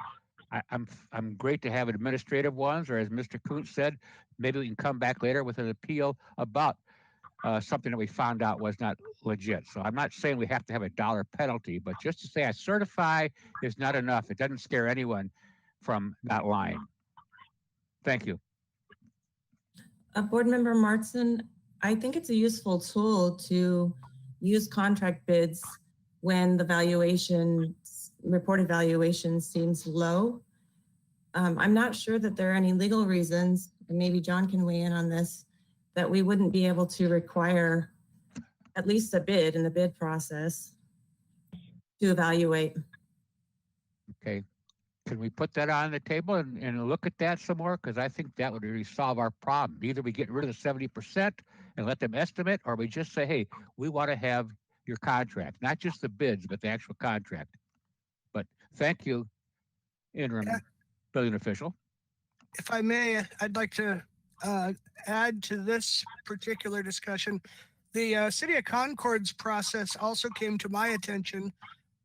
I'm great to have administrative ones, or as Mr. Kuntz said, maybe we can come back later with an appeal about something that we found out was not legit. So I'm not saying we have to have a dollar penalty, but just to say I certify is not enough. It doesn't scare anyone from not lying. Thank you. Board Member Martson, I think it's a useful tool to use contract bids when the reported valuation seems low. I'm not sure that there are any legal reasons, and maybe John can weigh in on this, that we wouldn't be able to require at least a bid in the bid process to evaluate. Okay. Can we put that on the table and look at that some more? Because I think that would really solve our problem. Either we get rid of the 70% and let them estimate, or we just say, hey, we want to have your contract, not just the bids, but the actual contract. But thank you, interim building official. If I may, I'd like to add to this particular discussion. The City of Concord's process also came to my attention,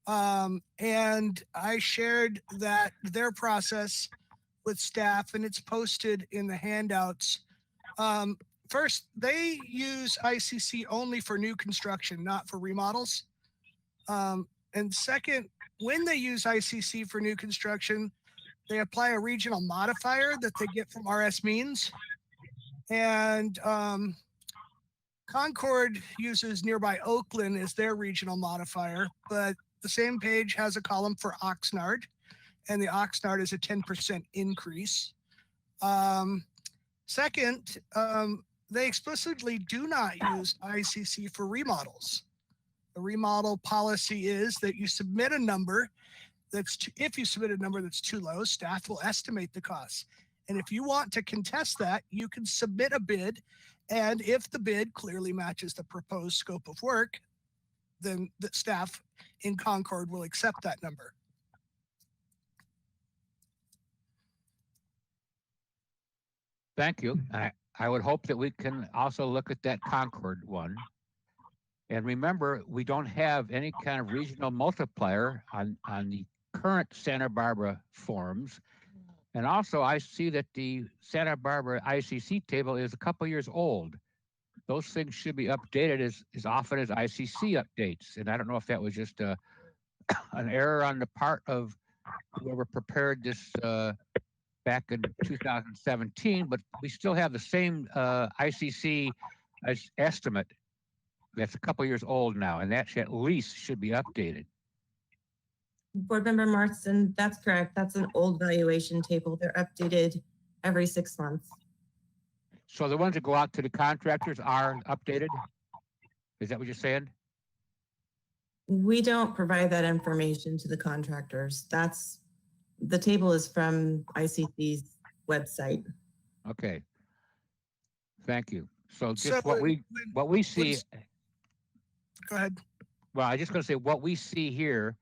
and I shared their process with staff, and it's posted in the handouts. First, they use ICC only for new construction, not for remodels. And second, when they use ICC for new construction, they apply a regional modifier that they get from RS Means. And Concord uses nearby Oakland as their regional modifier, but the same page has a column for Oxnard, and the Oxnard is a 10% increase. Second, they explicitly do not use ICC for remodels. The remodel policy is that you submit a number if you submit a number that's too low, staff will estimate the costs. And if you want to contest that, you can submit a bid. And if the bid clearly matches the proposed scope of work, then the staff in Concord will accept that number. Thank you. I would hope that we can also look at that Concord one. And remember, we don't have any kind of regional multiplier on the current Santa Barbara forms. And also, I see that the Santa Barbara ICC table is a couple years old. Those things should be updated as often as ICC updates. And I don't know if that was just an error on the part of whoever prepared this back in 2017, but we still have the same ICC estimate that's a couple years old now, and that at least should be updated. Board Member Marston, that's correct. That's an old valuation table. They're updated every 6 months. So the ones that go out to the contractors are updated? Is that what you're saying? We don't provide that information to the contractors. The table is from ICC's website. Okay. Thank you. So just what we see. Go ahead. Well, I just going to say what we see here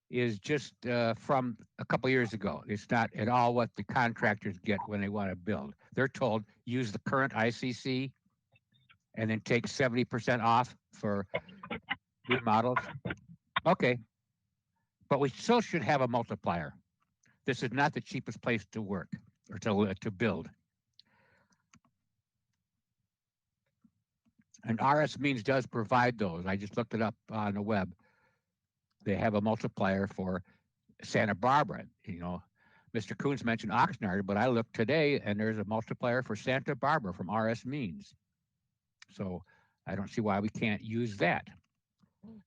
is just from a couple years ago. It's not at all what the contractors get when they want to build. They're told use the current ICC and then take 70% off for remodels. Okay. but we still should have a multiplier. This is not the cheapest place to work or to build. And RS Means does provide those. I just looked it up on the web. They have a multiplier for Santa Barbara. You know, Mr. Coons mentioned Oxnard, but I looked today and there's a multiplier for Santa Barbara from RS Means. So I don't see why we can't use that.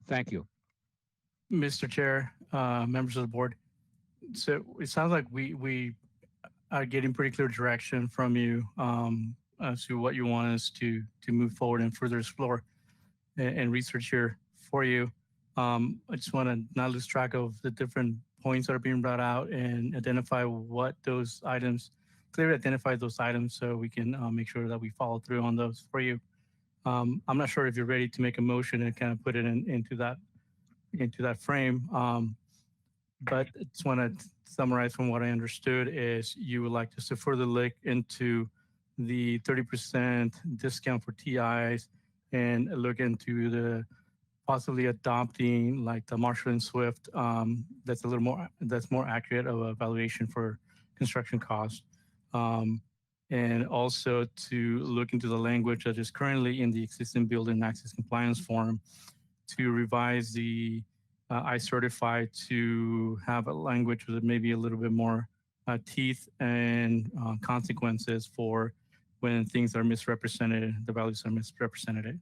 Thank you. Mr. Chair, members of the board. So it sounds like we are getting pretty clear direction from you as to what you want us to move forward and further explore and research here for you. I just want to not lose track of the different points that are being brought out and identify what those items, clearly identify those items so we can make sure that we follow through on those for you. I'm not sure if you're ready to make a motion and kind of put it into that frame. But I just want to summarize from what I understood is you would like us to further look into the 30% discount for TIs and look into the possibly adopting like the Marshall and Swift that's more accurate of a valuation for construction costs. And also to look into the language that is currently in the existing building access compliance form to revise the I certify to have a language with maybe a little bit more teeth and consequences for when things are misrepresented, the values are misrepresented.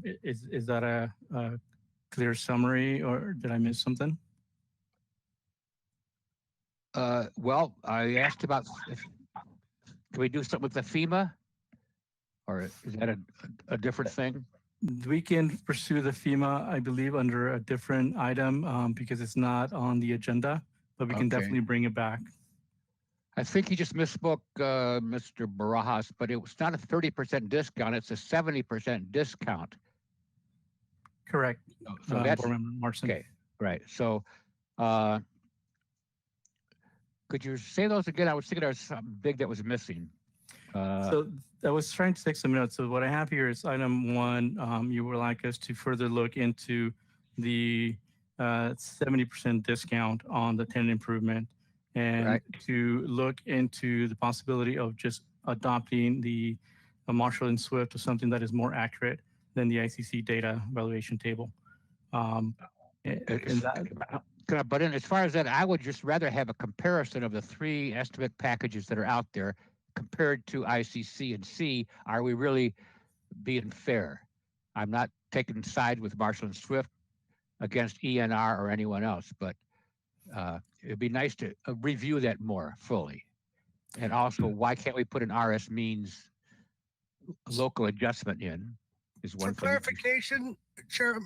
Is that a clear summary or did I miss something? Well, I asked about, can we do something with the FEMA? Or is that a different thing? We can pursue the FEMA, I believe, under a different item because it's not on the agenda, but we can definitely bring it back. I think he just misspoke, Mr. Barajas, but it was not a 30% discount, it's a 70% discount. Correct. So that's, Board Member Marston. okay, right. So could you say those again? I was thinking there was something big that was missing. So I was trying to take some notes. So what I have here is item 1. You would like us to further look into the 70% discount on the tenant improvement and to look into the possibility of just adopting the Marshall and Swift to something that is more accurate than the ICC data valuation table. But as far as that, I would just rather have a comparison of the 3 estimate packages that are out there compared to ICC and see, are we really being fair? I'm not taking sides with Marshall and Swift against ENR or anyone else, but it'd be nice to review that more fully. And also, why can't we put an RS Means local adjustment in is one For thing. clarification, Chair,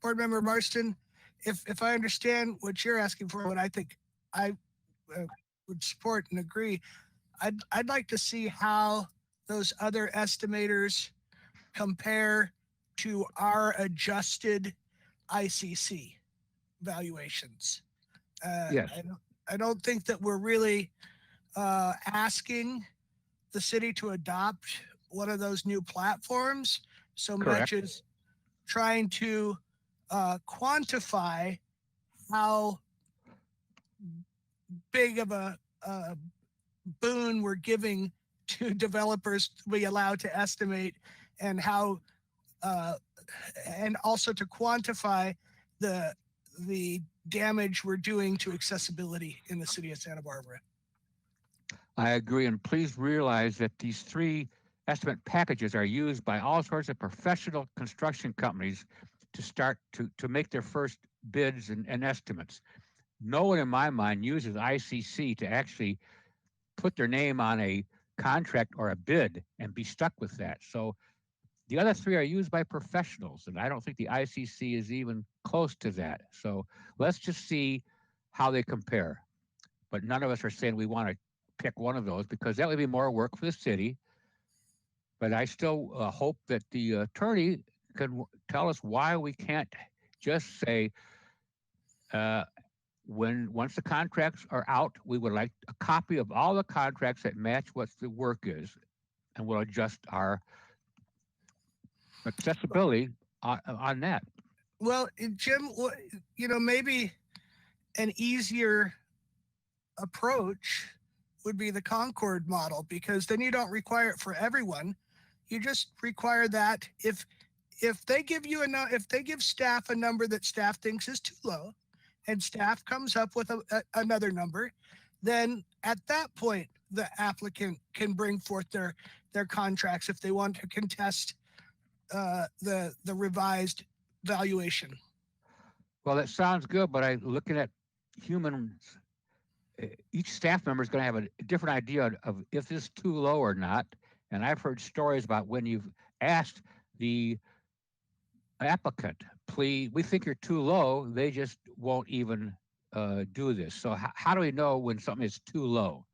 Board Member Marston, if I understand what you're asking for, what I think I would support and agree, I'd like to see how those other estimators compare to our adjusted ICC valuations. Yes. I don't think that we're really asking the city to adopt one of those new platforms so much as trying to quantify how big of a boon we're giving to developers to be allowed to estimate and how and also to quantify the damage we're doing to accessibility in the city of Santa Barbara. I agree, and please realize that these 3 estimate packages are used by all sorts of professional construction companies to start to make their first bids and estimates. No one in my mind uses ICC to actually put their name on a contract or a bid and be stuck with that. So the other 3 are used by professionals, and I don't think the ICC is even close to that. So let's just see how they compare. But none of us are saying we want to pick one of those because that would be more work for the city. But I still hope that the attorney can tell us why we can't just say, once the contracts are out, we would like a copy of all the contracts that match what the work is, and we'll adjust our accessibility on that. Well, Jim, maybe an easier approach would be the Concord model, because then you don't require it for everyone. You just require that if they give you if they give staff a number that staff thinks is too low, and staff comes up with another number, then at that point the applicant can bring forth their contracts if they want to contest the revised valuation. Well, that sounds good, but looking at humans, each staff member is going to have a different idea of if it's too low or not. And I've heard stories about when you've asked the applicant, please, we think you're too low, they just won't even do this. So how do we know when something is too low?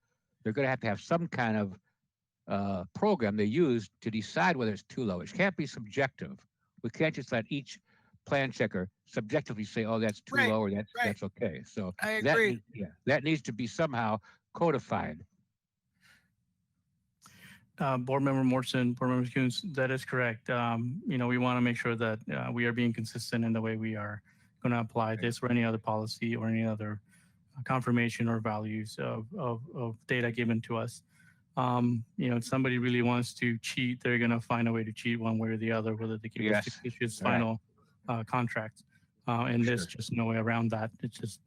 They're going to have some kind of program they use to decide whether it's too low. It can't be subjective. We can't just let each plan checker subjectively say, "Oh, that's too Right, low," or "That's right. okay." So I agree. that needs to be somehow codified. Board Member Morrison, Board Member Coons, that is correct. We want to make sure that we are being consistent in the way we are going to apply this or any other policy or any other confirmation or values of data given to us. If somebody really wants to cheat, they're going to find a way to cheat one way or the other, whether they give us fictitious final contract. And there's just no way around that. It's just,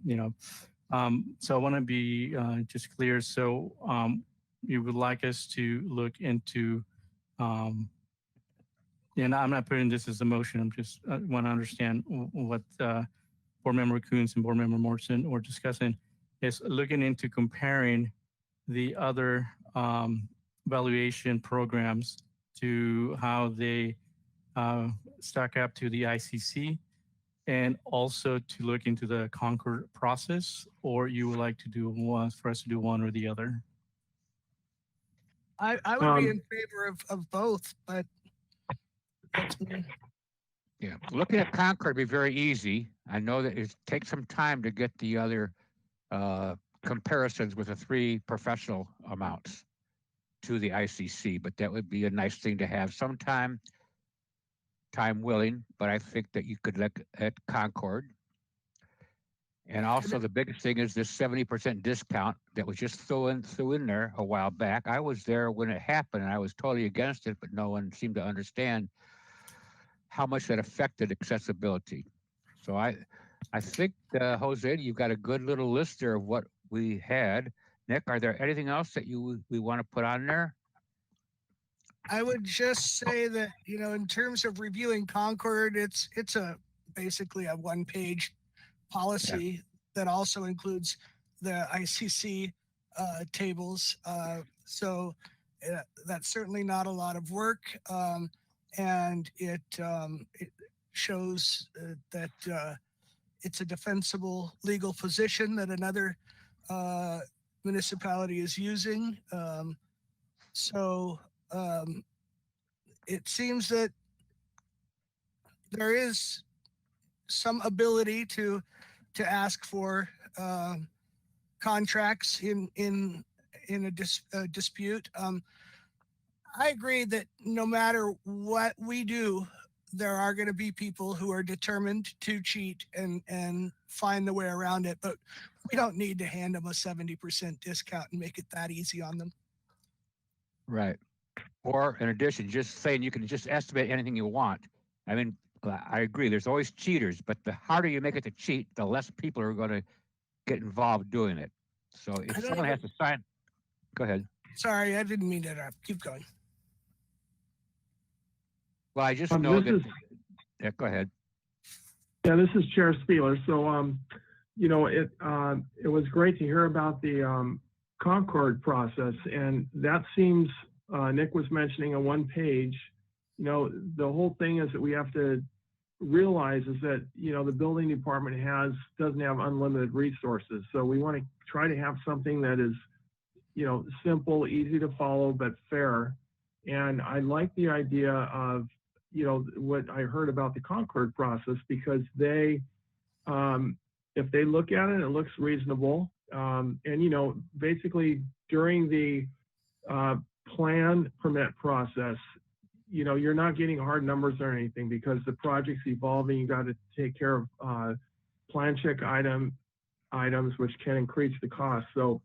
so I want to be just clear. So you would like us to look into, and I'm not putting this as a motion. I'm just want to understand what Board Member Coons and Board Member Morrison were discussing is looking into comparing the other valuation programs to how they stack up to the ICC, and also to look into the Concord process, or you would like to do one for us to do one or the other? I would be in favor of both, but that's me. Yeah, looking at Concord would be very easy. I know that it takes some time to get the other comparisons with the 3 professional amounts to the ICC, but that would be a nice thing to have sometime, time willing, but I think that you could look at Concord. And also the biggest thing is this 70% discount that was just thrown in there a while back. I was there when it happened and I was totally against it, but no one seemed to understand how much that affected accessibility. So I think, Jose, you've got a good little list there of what we had. Nick, are there anything else that we want to put on there? I would just say that, in terms of reviewing Concord, it's basically a 1-page policy that also includes the ICC tables. So that's certainly not a lot of work. And it shows that it's a defensible legal position that another municipality is using. It seems that there is some ability to ask for contracts in a dispute. I agree that no matter what we do, there are going to be people who are determined to cheat and find the way around it, but we don't need to hand them a 70% discount and make it that easy on them. Right. Or in addition, just saying you can just estimate anything you want. I mean, I agree, there's always cheaters, but the harder you make it to cheat, the less people are going to get involved doing it. So if someone has to sign, go ahead. Sorry, I didn't mean to interrupt. Keep going. Well, I just know that. Yeah, go ahead. Yeah, this is Chair Spieler. So, it was great to hear about the Concord process, and that seems, Nick was mentioning a 1-page. The whole thing is that we have to realize is that, the building department doesn't have unlimited resources. So we want to try to have something that is, simple, easy to follow, but fair. And I like the idea of, what I heard about the Concord process, because they, if they look at it, it looks reasonable. And, basically during the plan permit process, you're not getting hard numbers or anything because the project's evolving. You got to take care of plan check item items, which can increase the cost. So,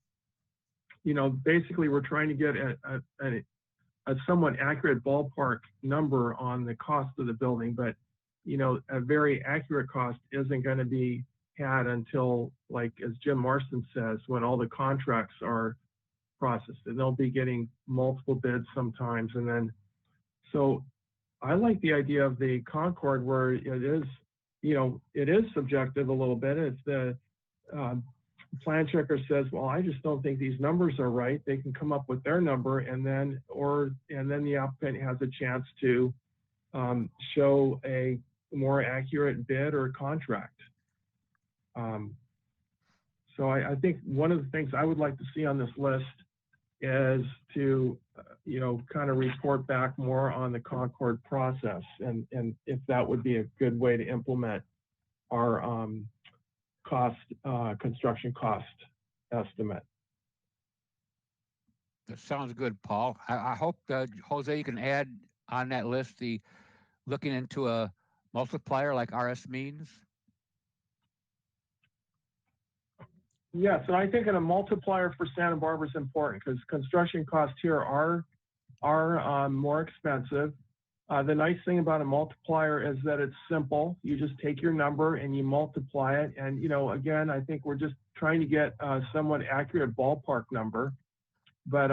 basically we're trying to get a somewhat accurate ballpark number on the cost of the building, but a very accurate cost isn't going to be had until, like, as Jim Marston says, when all the contracts are processed, and they'll be getting multiple bids sometimes. And then, so I like the idea of the Concord where it is subjective a little bit. If the plan checker says, well, I just don't think these numbers are right, they can come up with their number, and then the applicant has a chance to show a more accurate bid or contract. So I think one of the things I would like to see on this list is to, kind of report back more on the Concord process, and if that would be a good way to implement our construction cost estimate. That sounds good, Paul. I hope, Jose, you can add on that list the looking into a multiplier like RS means. Yes, and I think a multiplier for Santa Barbara is important because construction costs here are more expensive. The nice thing about a multiplier is that it's simple. You just take your number and you multiply it. And, again, I think we're just trying to get a somewhat accurate ballpark number, but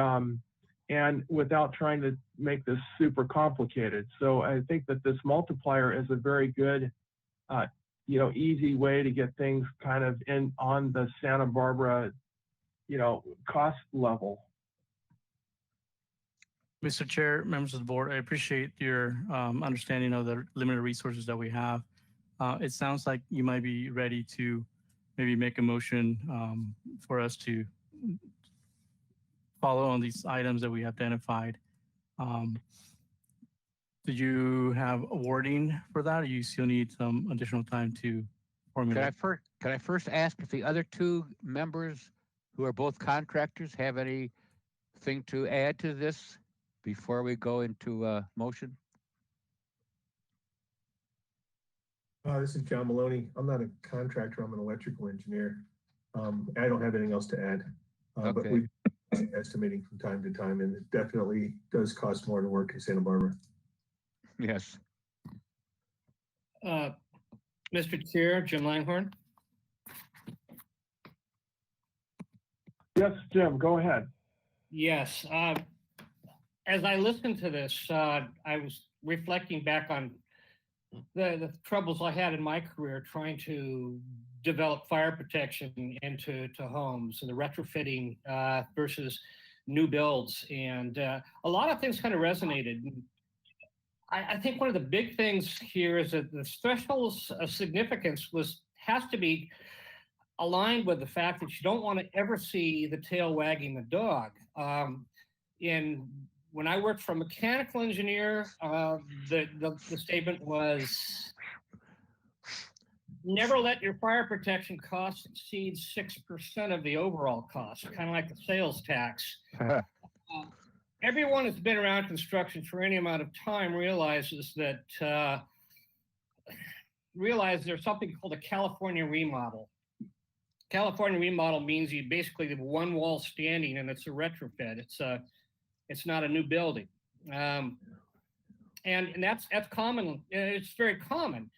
and without trying to make this super complicated. So I think that this multiplier is a very good, easy way to get things kind of on the Santa Barbara, cost level. Mr. Chair, members of the board, I appreciate your understanding of the limited resources that we have. It sounds like you might be ready to maybe make a motion for us to follow on these items that we identified. Do you have a wording for that, or you still need some additional time to formulate? Can I first ask if the other two members who are both contractors have anything to add to this before we go into motion? This is John Maloney. I'm not a contractor, I'm an electrical engineer. I don't have anything else to add, but Okay. we've been estimating from time to time, and it definitely does cost more to work in Santa Barbara. Yes. Mr. Chair, Jim Langhorn. Yes, Jim, go ahead. Yes. As I listened to this, I was reflecting back on the troubles I had in my career trying to develop fire protection into homes and the retrofitting versus new builds. And a lot of things kind of resonated. I think one of the big things here is that the threshold of significance has to be aligned with the fact that you don't want to ever see the tail wagging the dog. When I worked for a mechanical engineer, the statement was, never let your fire protection costs exceed 6% of the overall cost, kind of like the sales tax. Everyone who's been around construction for any amount of time realizes that there's something called a California remodel. California remodel means you basically have one wall standing and it's a retrofit. It's not a new building, and that's common. It's very common.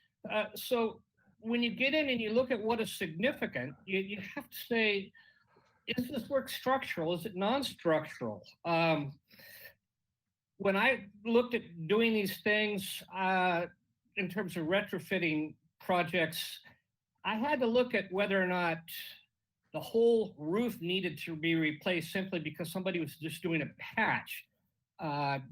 So when you get in and you look at what is significant, you have to say, is this work structural? Is it non-structural? When I looked at doing these things in terms of retrofitting projects, I had to look at whether or not the whole roof needed to be replaced simply because somebody was just doing a patch.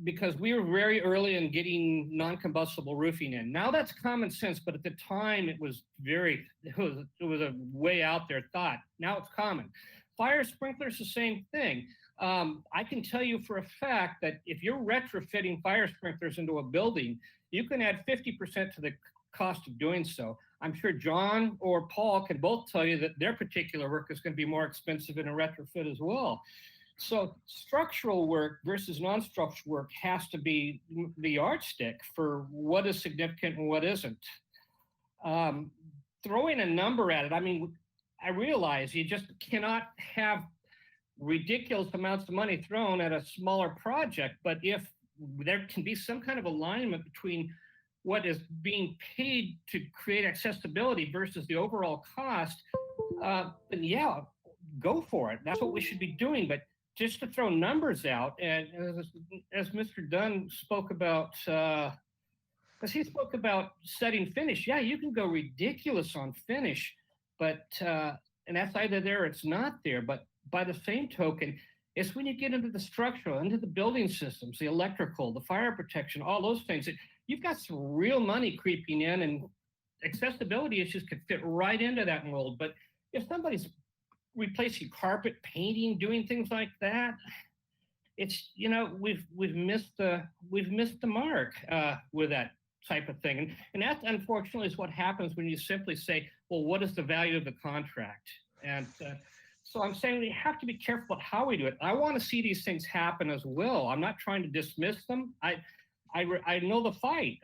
Because we were very early in getting non-combustible roofing in. Now that's common sense, but at the time it was a way out there thought. Now it's common. Fire sprinklers, the same thing. I can tell you for a fact that if you're retrofitting fire sprinklers into a building, you can add 50% to the cost of doing so. I'm sure John or Paul can both tell you that their particular work is going to be more expensive in a retrofit as well. So structural work versus non-structural work has to be the yardstick for what is significant and what isn't. Throwing a number at it, I mean, I realize you just cannot have ridiculous amounts of money thrown at a smaller project. But if there can be some kind of alignment between what is being paid to create accessibility versus the overall cost, then yeah, go for it. That's what we should be doing. But just to throw numbers out, and as Mr. Dunn spoke about, because he spoke about setting finish, yeah, you can go ridiculous on finish, but and that's either there or it's not there. But by the same token, it's when you get into the structural, into the building systems, the electrical, the fire protection, all those things, that you've got some real money creeping in, and accessibility issues could fit right into that mold. But if somebody's replacing carpet, painting, doing things like that, it's, you know, we've missed the mark with that type of thing. And that, unfortunately, is what happens when you simply say, well, what is the value of the contract? And so I'm saying we have to be careful about how we do it. I want to see these things happen as well. I'm not trying to dismiss them. I know the fight.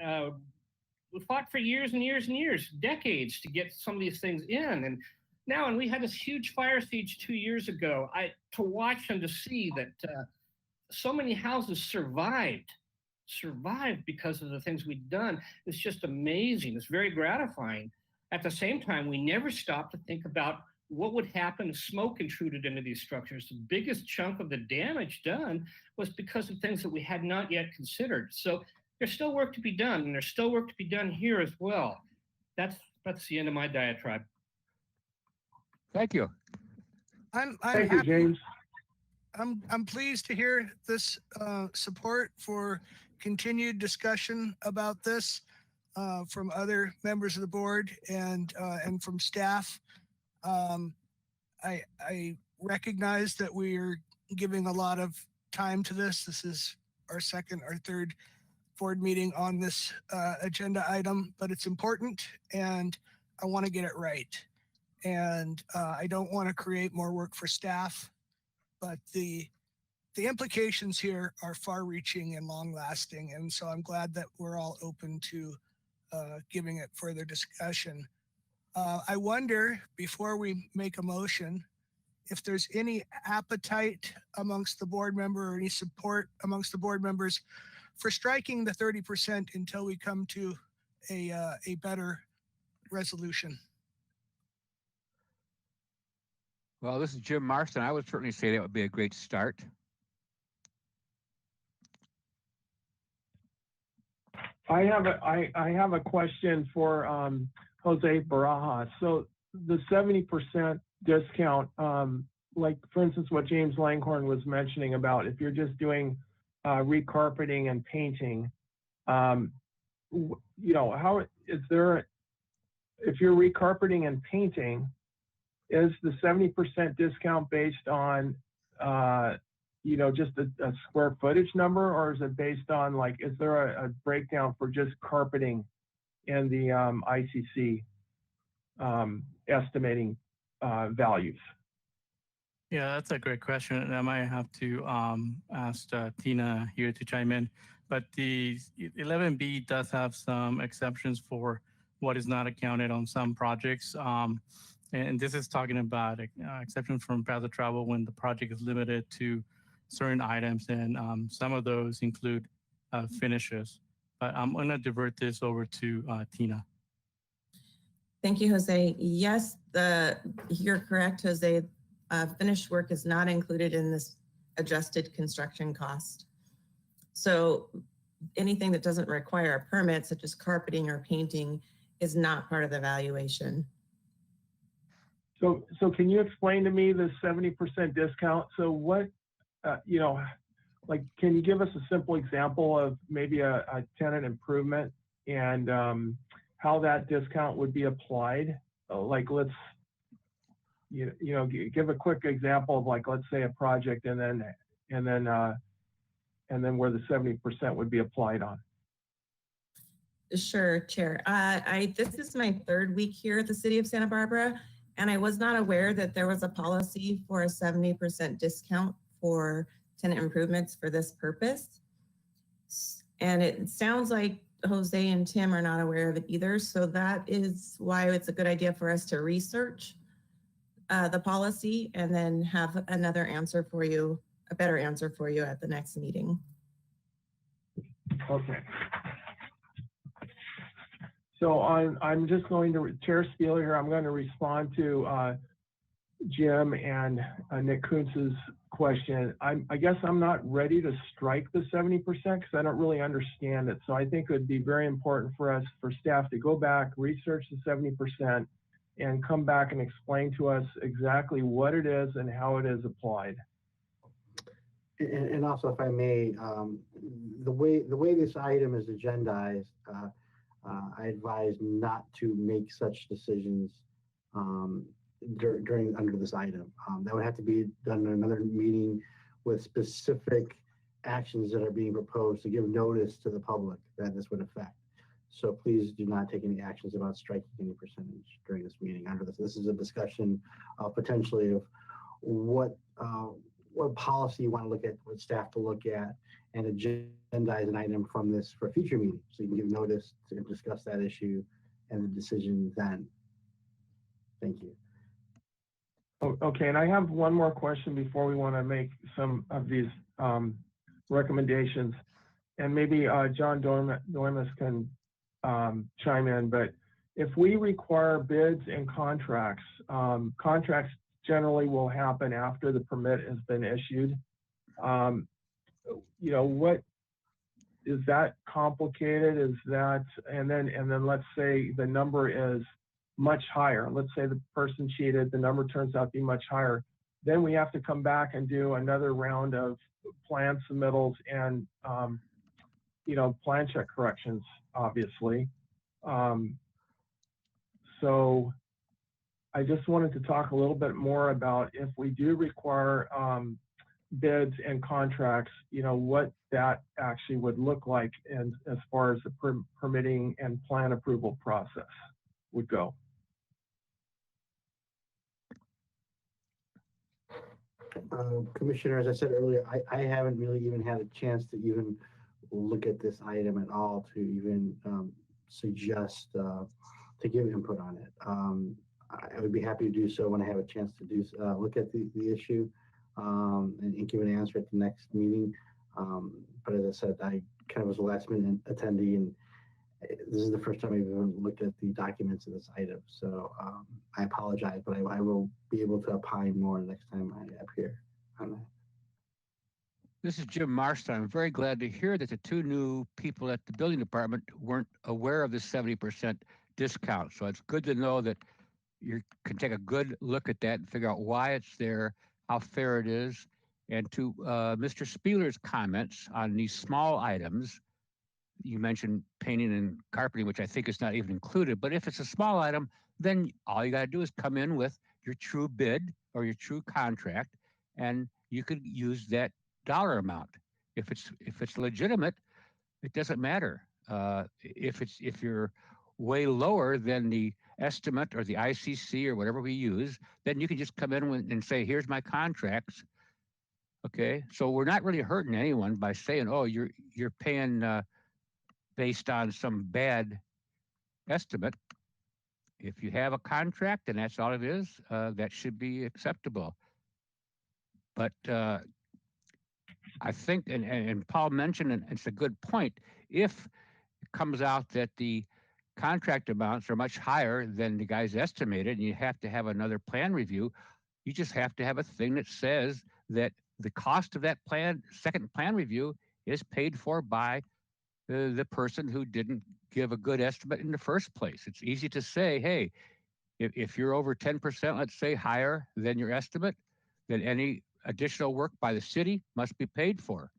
We fought for years and years and years, decades, to get some of these things in. And now, and we had this huge fire siege 2 years ago. To watch and to see that so many houses survived because of the things we'd done. It's just amazing. It's very gratifying. At the same time, we never stopped to think about what would happen if smoke intruded into these structures. The biggest chunk of the damage done was because of things that we had not yet considered. So there's still work to be done, and there's still work to be done here as well. That's the end of my diatribe. Thank you. I'm Thank you, happy. James. I'm pleased to hear this support for continued discussion about this from other members of the board and from staff. I recognize that we are giving a lot of time to this. This is our second or third board meeting on this agenda item, but it's important, and I want to get it right. And I don't want to create more work for staff, but the implications here are far-reaching and long-lasting, and so I'm glad that we're all open to giving it further discussion. I wonder, before we make a motion, if there's any appetite amongst the board member or any support amongst the board members for striking the 30% until we come to a better resolution. Well, this is Jim Marston. I would certainly say that would be a great start. I have a question for Jose Barajas. So the 70% discount, like for instance, what James Langhorne was mentioning about if you're just doing recarpeting and painting, you know, how is there, if you're recarpeting and painting, is the 70% discount based on, you know, just a square footage number, or is it based on, like, is there a breakdown for just carpeting in the ICC estimating values? Yeah, that's a great question, and I might have to ask Tina here to chime in. But the 11B does have some exceptions for what is not accounted on some projects. And this is talking about exceptions from path of travel when the project is limited to certain items, and some of those include finishes. But I'm going to divert this over to Tina. Thank you, Jose. Yes, you're correct, Jose. Finished work is not included in this adjusted construction cost. So anything that doesn't require a permit, such as carpeting or painting, is not part of the valuation. So can you explain to me the 70% discount? So what, you know, like, can you give us a simple example of maybe a tenant improvement and how that discount would be applied? Like, let's, you know, give a quick example of, like, let's say a project and then where the 70% would be applied on. Sure, Chair. This is my third week here at the City of Santa Barbara, and I was not aware that there was a policy for a 70% discount for tenant improvements for this purpose. And it sounds like Jose and Tim are not aware of it either. So that is why it's a good idea for us to research the policy and then have another answer for you, a better answer for you at the next meeting. Okay. So I'm just going to, Chair Spieler here, I'm going to respond to Jim and Nick Kuntz's question. I guess I'm not ready to strike the 70% because I don't really understand it. So I think it would be very important for us, for staff to go back, research the 70% and come back and explain to us exactly what it is and how it is applied. And also, if I may, the way this item is agendized, I advise not to make such decisions under this item. That would have to be done in another meeting with specific actions that are being proposed to give notice to the public that this would affect. So please do not take any actions about striking any percentage during this meeting under this. This is a discussion potentially of what policy you want to look at, what staff to look at, and agendize an item from this for a future meeting. So you can give notice to discuss that issue and the decision then. Thank you. Okay, and I have one more question before we want to make some of these recommendations. And maybe John Dormus can chime in, but if we require bids and contracts, contracts generally will happen after the permit has been issued. You know, what is that complicated? Is that, and then let's say the number is much higher. Let's say the person cheated, the number turns out to be much higher. Then we have to come back and do another round of plan submittals and, you know, plan check corrections, obviously. So I just wanted to talk a little bit more about if we do require bids and contracts, you know, what that actually would look like and as far as the permitting and plan approval process would go. Commissioner, as I said earlier, I haven't really even had a chance to even look at this item at all to even suggest to give input on it. I would be happy to do so when I have a chance to do look at the issue and give an answer at the next meeting. But as I said, I kind of was a last minute attendee, and this is the first time I've even looked at the documents of this item. So I apologize, but I will be able to opine more next time I appear on that. This is Jim Marston. I'm very glad to hear that the two new people at the building department weren't aware of the 70% discount. So it's good to know that you can take a good look at that and figure out why it's there, how fair it is. And to Mr. Spieler's comments on these small items, you mentioned painting and carpeting, which I think is not even included. But if it's a small item, then all you got to do is come in with your true bid or your true contract, and you could use that dollar amount. If it's legitimate, it doesn't matter. If you're way lower than the estimate or the ICC or whatever we use, then you can just come in and say, here's my contracts. Okay, so we're not really hurting anyone by saying, oh, you're paying based on some bad estimate. If you have a contract and that's all it is, that should be acceptable. But I think, and Paul mentioned, and it's a good point, if it comes out that the contract amounts are much higher than the guys estimated, and you have to have another plan review, you just have to have a thing that says that the cost of that second plan review is paid for by the person who didn't give a good estimate in the first place. It's easy to say, hey, if you're over 10%, let's say higher than your estimate, then any additional work by the city must be paid for.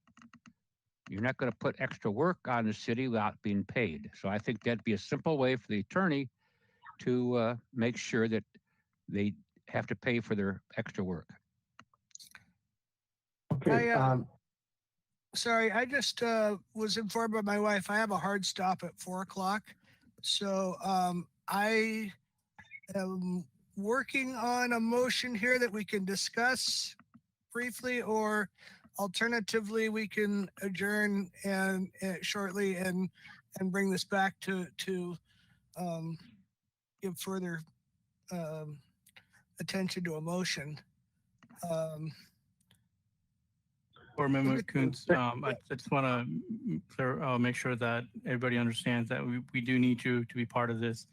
You're not going to put extra work on the city without being paid. So I think that'd be a simple way for the attorney to make sure that they have to pay for their extra work. Okay. Sorry, I just was informed by my wife I have a hard stop at 4 o'clock. So I am working on a motion here that we can discuss briefly, or alternatively we can adjourn and shortly and bring this back to give further attention to a motion. Board Member Okay. Coons, I just want to make sure that everybody understands that we do need you to be part of this.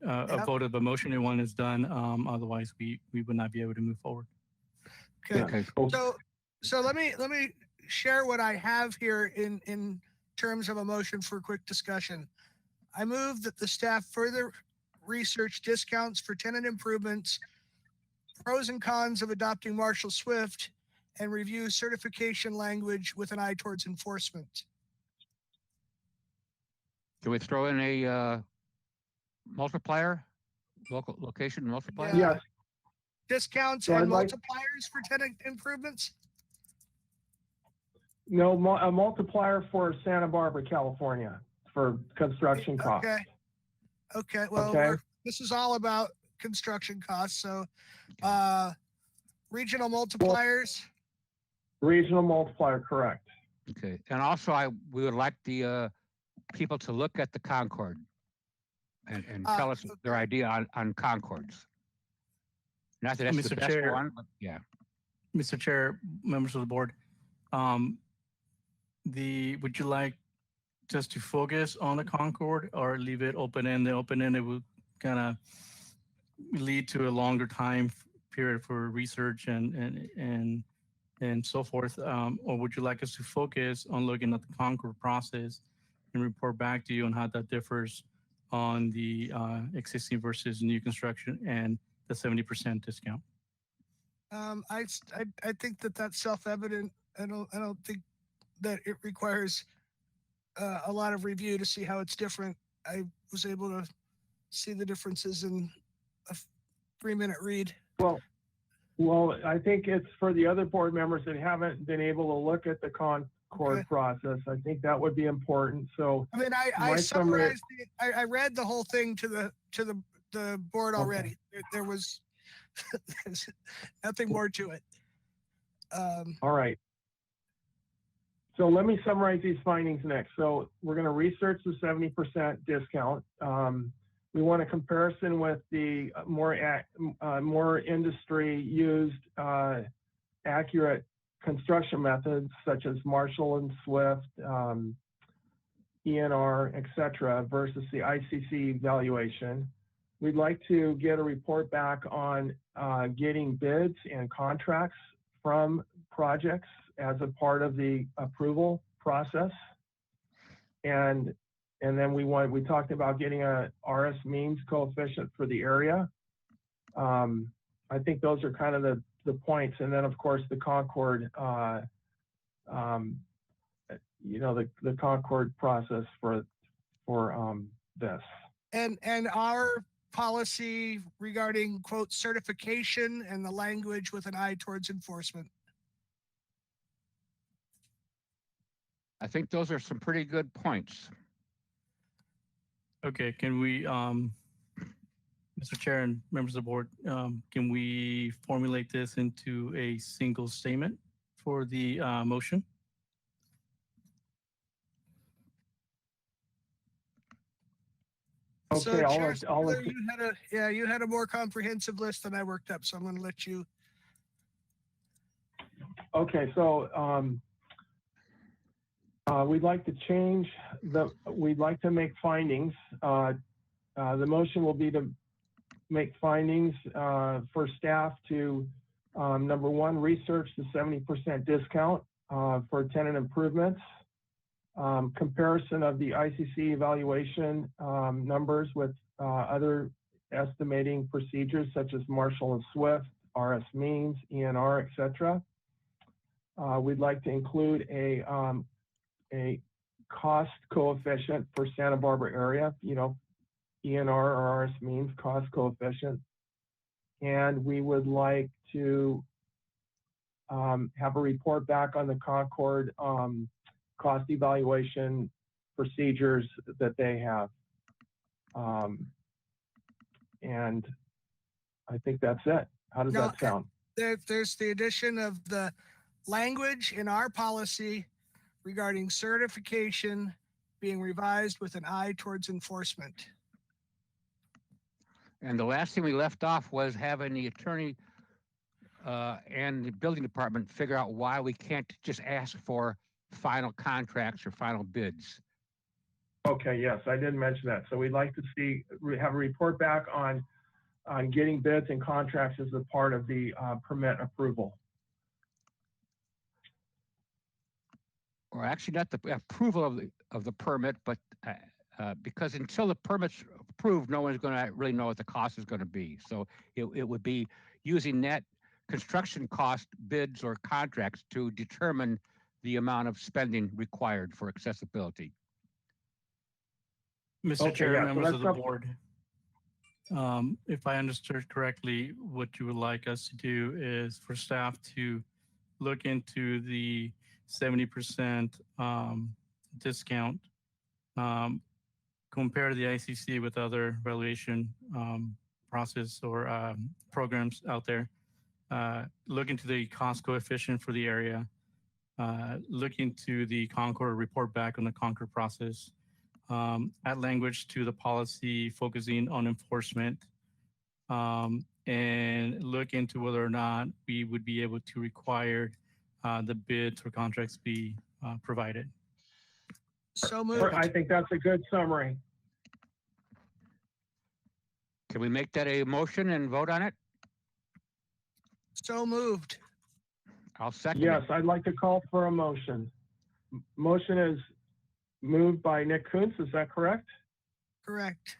A Yep. vote of a motion and one is done. Otherwise, we would not be able to move forward. Okay. Okay. So let me share what I have here in terms of a motion for quick discussion. I move that the staff further research discounts for tenant improvements, pros and cons of adopting Marshall Swift, and review certification language with an eye towards enforcement. Can we throw in a multiplier, local location multiplier? Yeah. Yes. Discounts So and I'd like- multipliers for tenant improvements? No, a multiplier for Santa Barbara, California, for construction costs. Okay, well, Okay. this is all about construction costs, so regional multipliers. Regional multiplier, correct. Okay, and also we would like the people to look at the Concord and tell us their idea on Concords. Not that that's the Mr. best Chair. one, but yeah. Mr. Chair, members of the board, would you like just to focus on the Concord or leave it open-ended? Open-ended will kind of lead to a longer time period for research and so forth. Or would you like us to focus on looking at the Concord process and report back to you on how that differs on the existing versus new construction and the 70% discount? I think that that's self-evident. I don't think that it requires a lot of review to see how it's different. I was able to see the differences in a 3-minute read. Well, I think it's for the other board members that haven't been able to look at the Concord process. I think that would be important. So I mean, I my summary- summarized I read the whole thing to the board already. There was there's nothing more to it. All right. So let me summarize these findings next. So we're going to research the 70% discount. We want a comparison with the more industry used accurate construction methods such as Marshall and Swift, ENR, et cetera, versus the ICC evaluation. We'd like to get a report back on getting bids and contracts from projects as a part of the approval process. And then we talked about getting a RS means coefficient for the area. I think those are kind of the points. And then of course the Concord, the Concord process for this. And our policy regarding quote certification and the language with an eye towards enforcement. I think those are some pretty good points. Okay, can we, Mr. Chair and members of the board, can we formulate this into a single statement for the motion? Okay, So, Chair I'll Spiller, you had a more comprehensive list than I worked up, so I'm going to let you. Okay, so we'd like to change we'd like to make findings. The motion will be to make findings for staff to, number one, research the 70% discount for tenant improvements, comparison of the ICC evaluation numbers with other estimating procedures such as Marshall and Swift, RS means, ENR, et cetera. We'd like to include a cost coefficient for Santa Barbara area, ENR or RS means cost coefficient. And we would like to have a report back on the Concord cost evaluation procedures that they have. And I think that's it. How does that sound? There's the addition of the language in our policy regarding certification being revised with an eye towards enforcement. And the last thing we left off was having the attorney and the building department figure out why we can't just ask for final contracts or final bids. Okay, yes, I did mention that. So we'd like to see, have a report back on getting bids and contracts as a part of the permit approval. Or actually not the approval of the permit, but because until the permit's approved, no one's going to really know what the cost is going to be. So it would be using net construction cost bids or contracts to determine the amount of spending required for accessibility. Mr. Okay, Chair, yeah, so members that's of the up- board, if I understood correctly, what you would like us to do is for staff to look into the 70% discount, compare the ICC with other valuation process or programs out there, look into the cost coefficient for the area, look into the Concord, report back on the Concord process, add language to the policy focusing on enforcement, and look into whether or not we would be able to require the bids or contracts be provided. So moved. I think that's a good summary. Can we make that a motion and vote on it? So moved. I'll second Yes, it. I'd like to call for a motion. Motion is moved by Nick Kuntz, is that correct? Correct.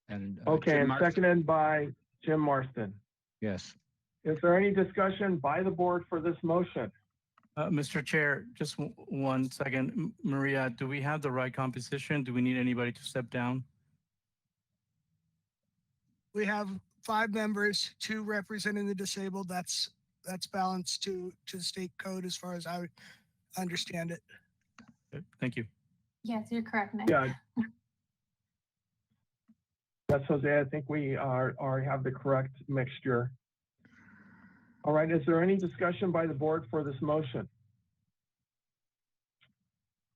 And Okay, Jim and Marston? seconded by Jim Marston. Yes. Is there any discussion by the board for this motion? Mr. Chair, just 1 second. Maria, do we have the right composition? Do we need anybody to step down? We have 5 members, 2 representing the disabled. That's balanced to state code as far as I understand it. Okay, thank you. Yes, you're correct, Nick. Yeah. Yes, Jose, I think we have the correct mixture. All right, is there any discussion by the board for this motion?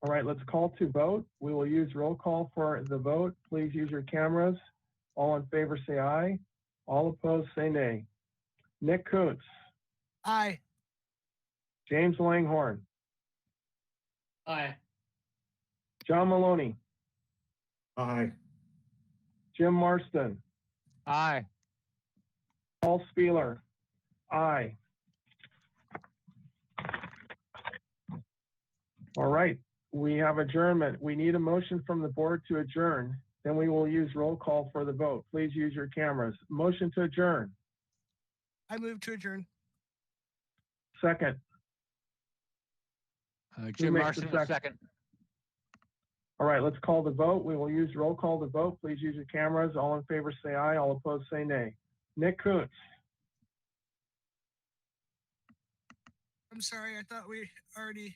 All right, let's call to vote. We will use roll call for the vote. Please use your cameras. All in favor, say aye. All opposed, say nay. Nick Kuntz, Aye. James Langhorn, Aye. John Maloney, Aye. Jim Marston, Aye. Paul Spieler, aye. All right, we have adjournment. We need a motion from the board to adjourn. Then we will use roll call for the vote. Please use your cameras. Motion to adjourn. I move to adjourn. Second. Jim makes the Marston, a second. All right, let's call the vote. We will use roll call to vote. Please use your cameras. All in favor, say aye. All opposed, say nay. Nick Kuntz, I'm sorry, I thought we already.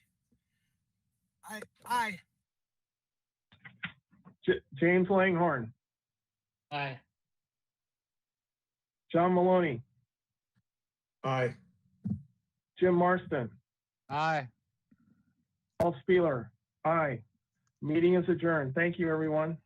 Aye. James Langhorn, Aye. John Maloney, Aye. Jim Marston, Aye. Paul Spieler, aye. Meeting is adjourned. Thank you, everyone.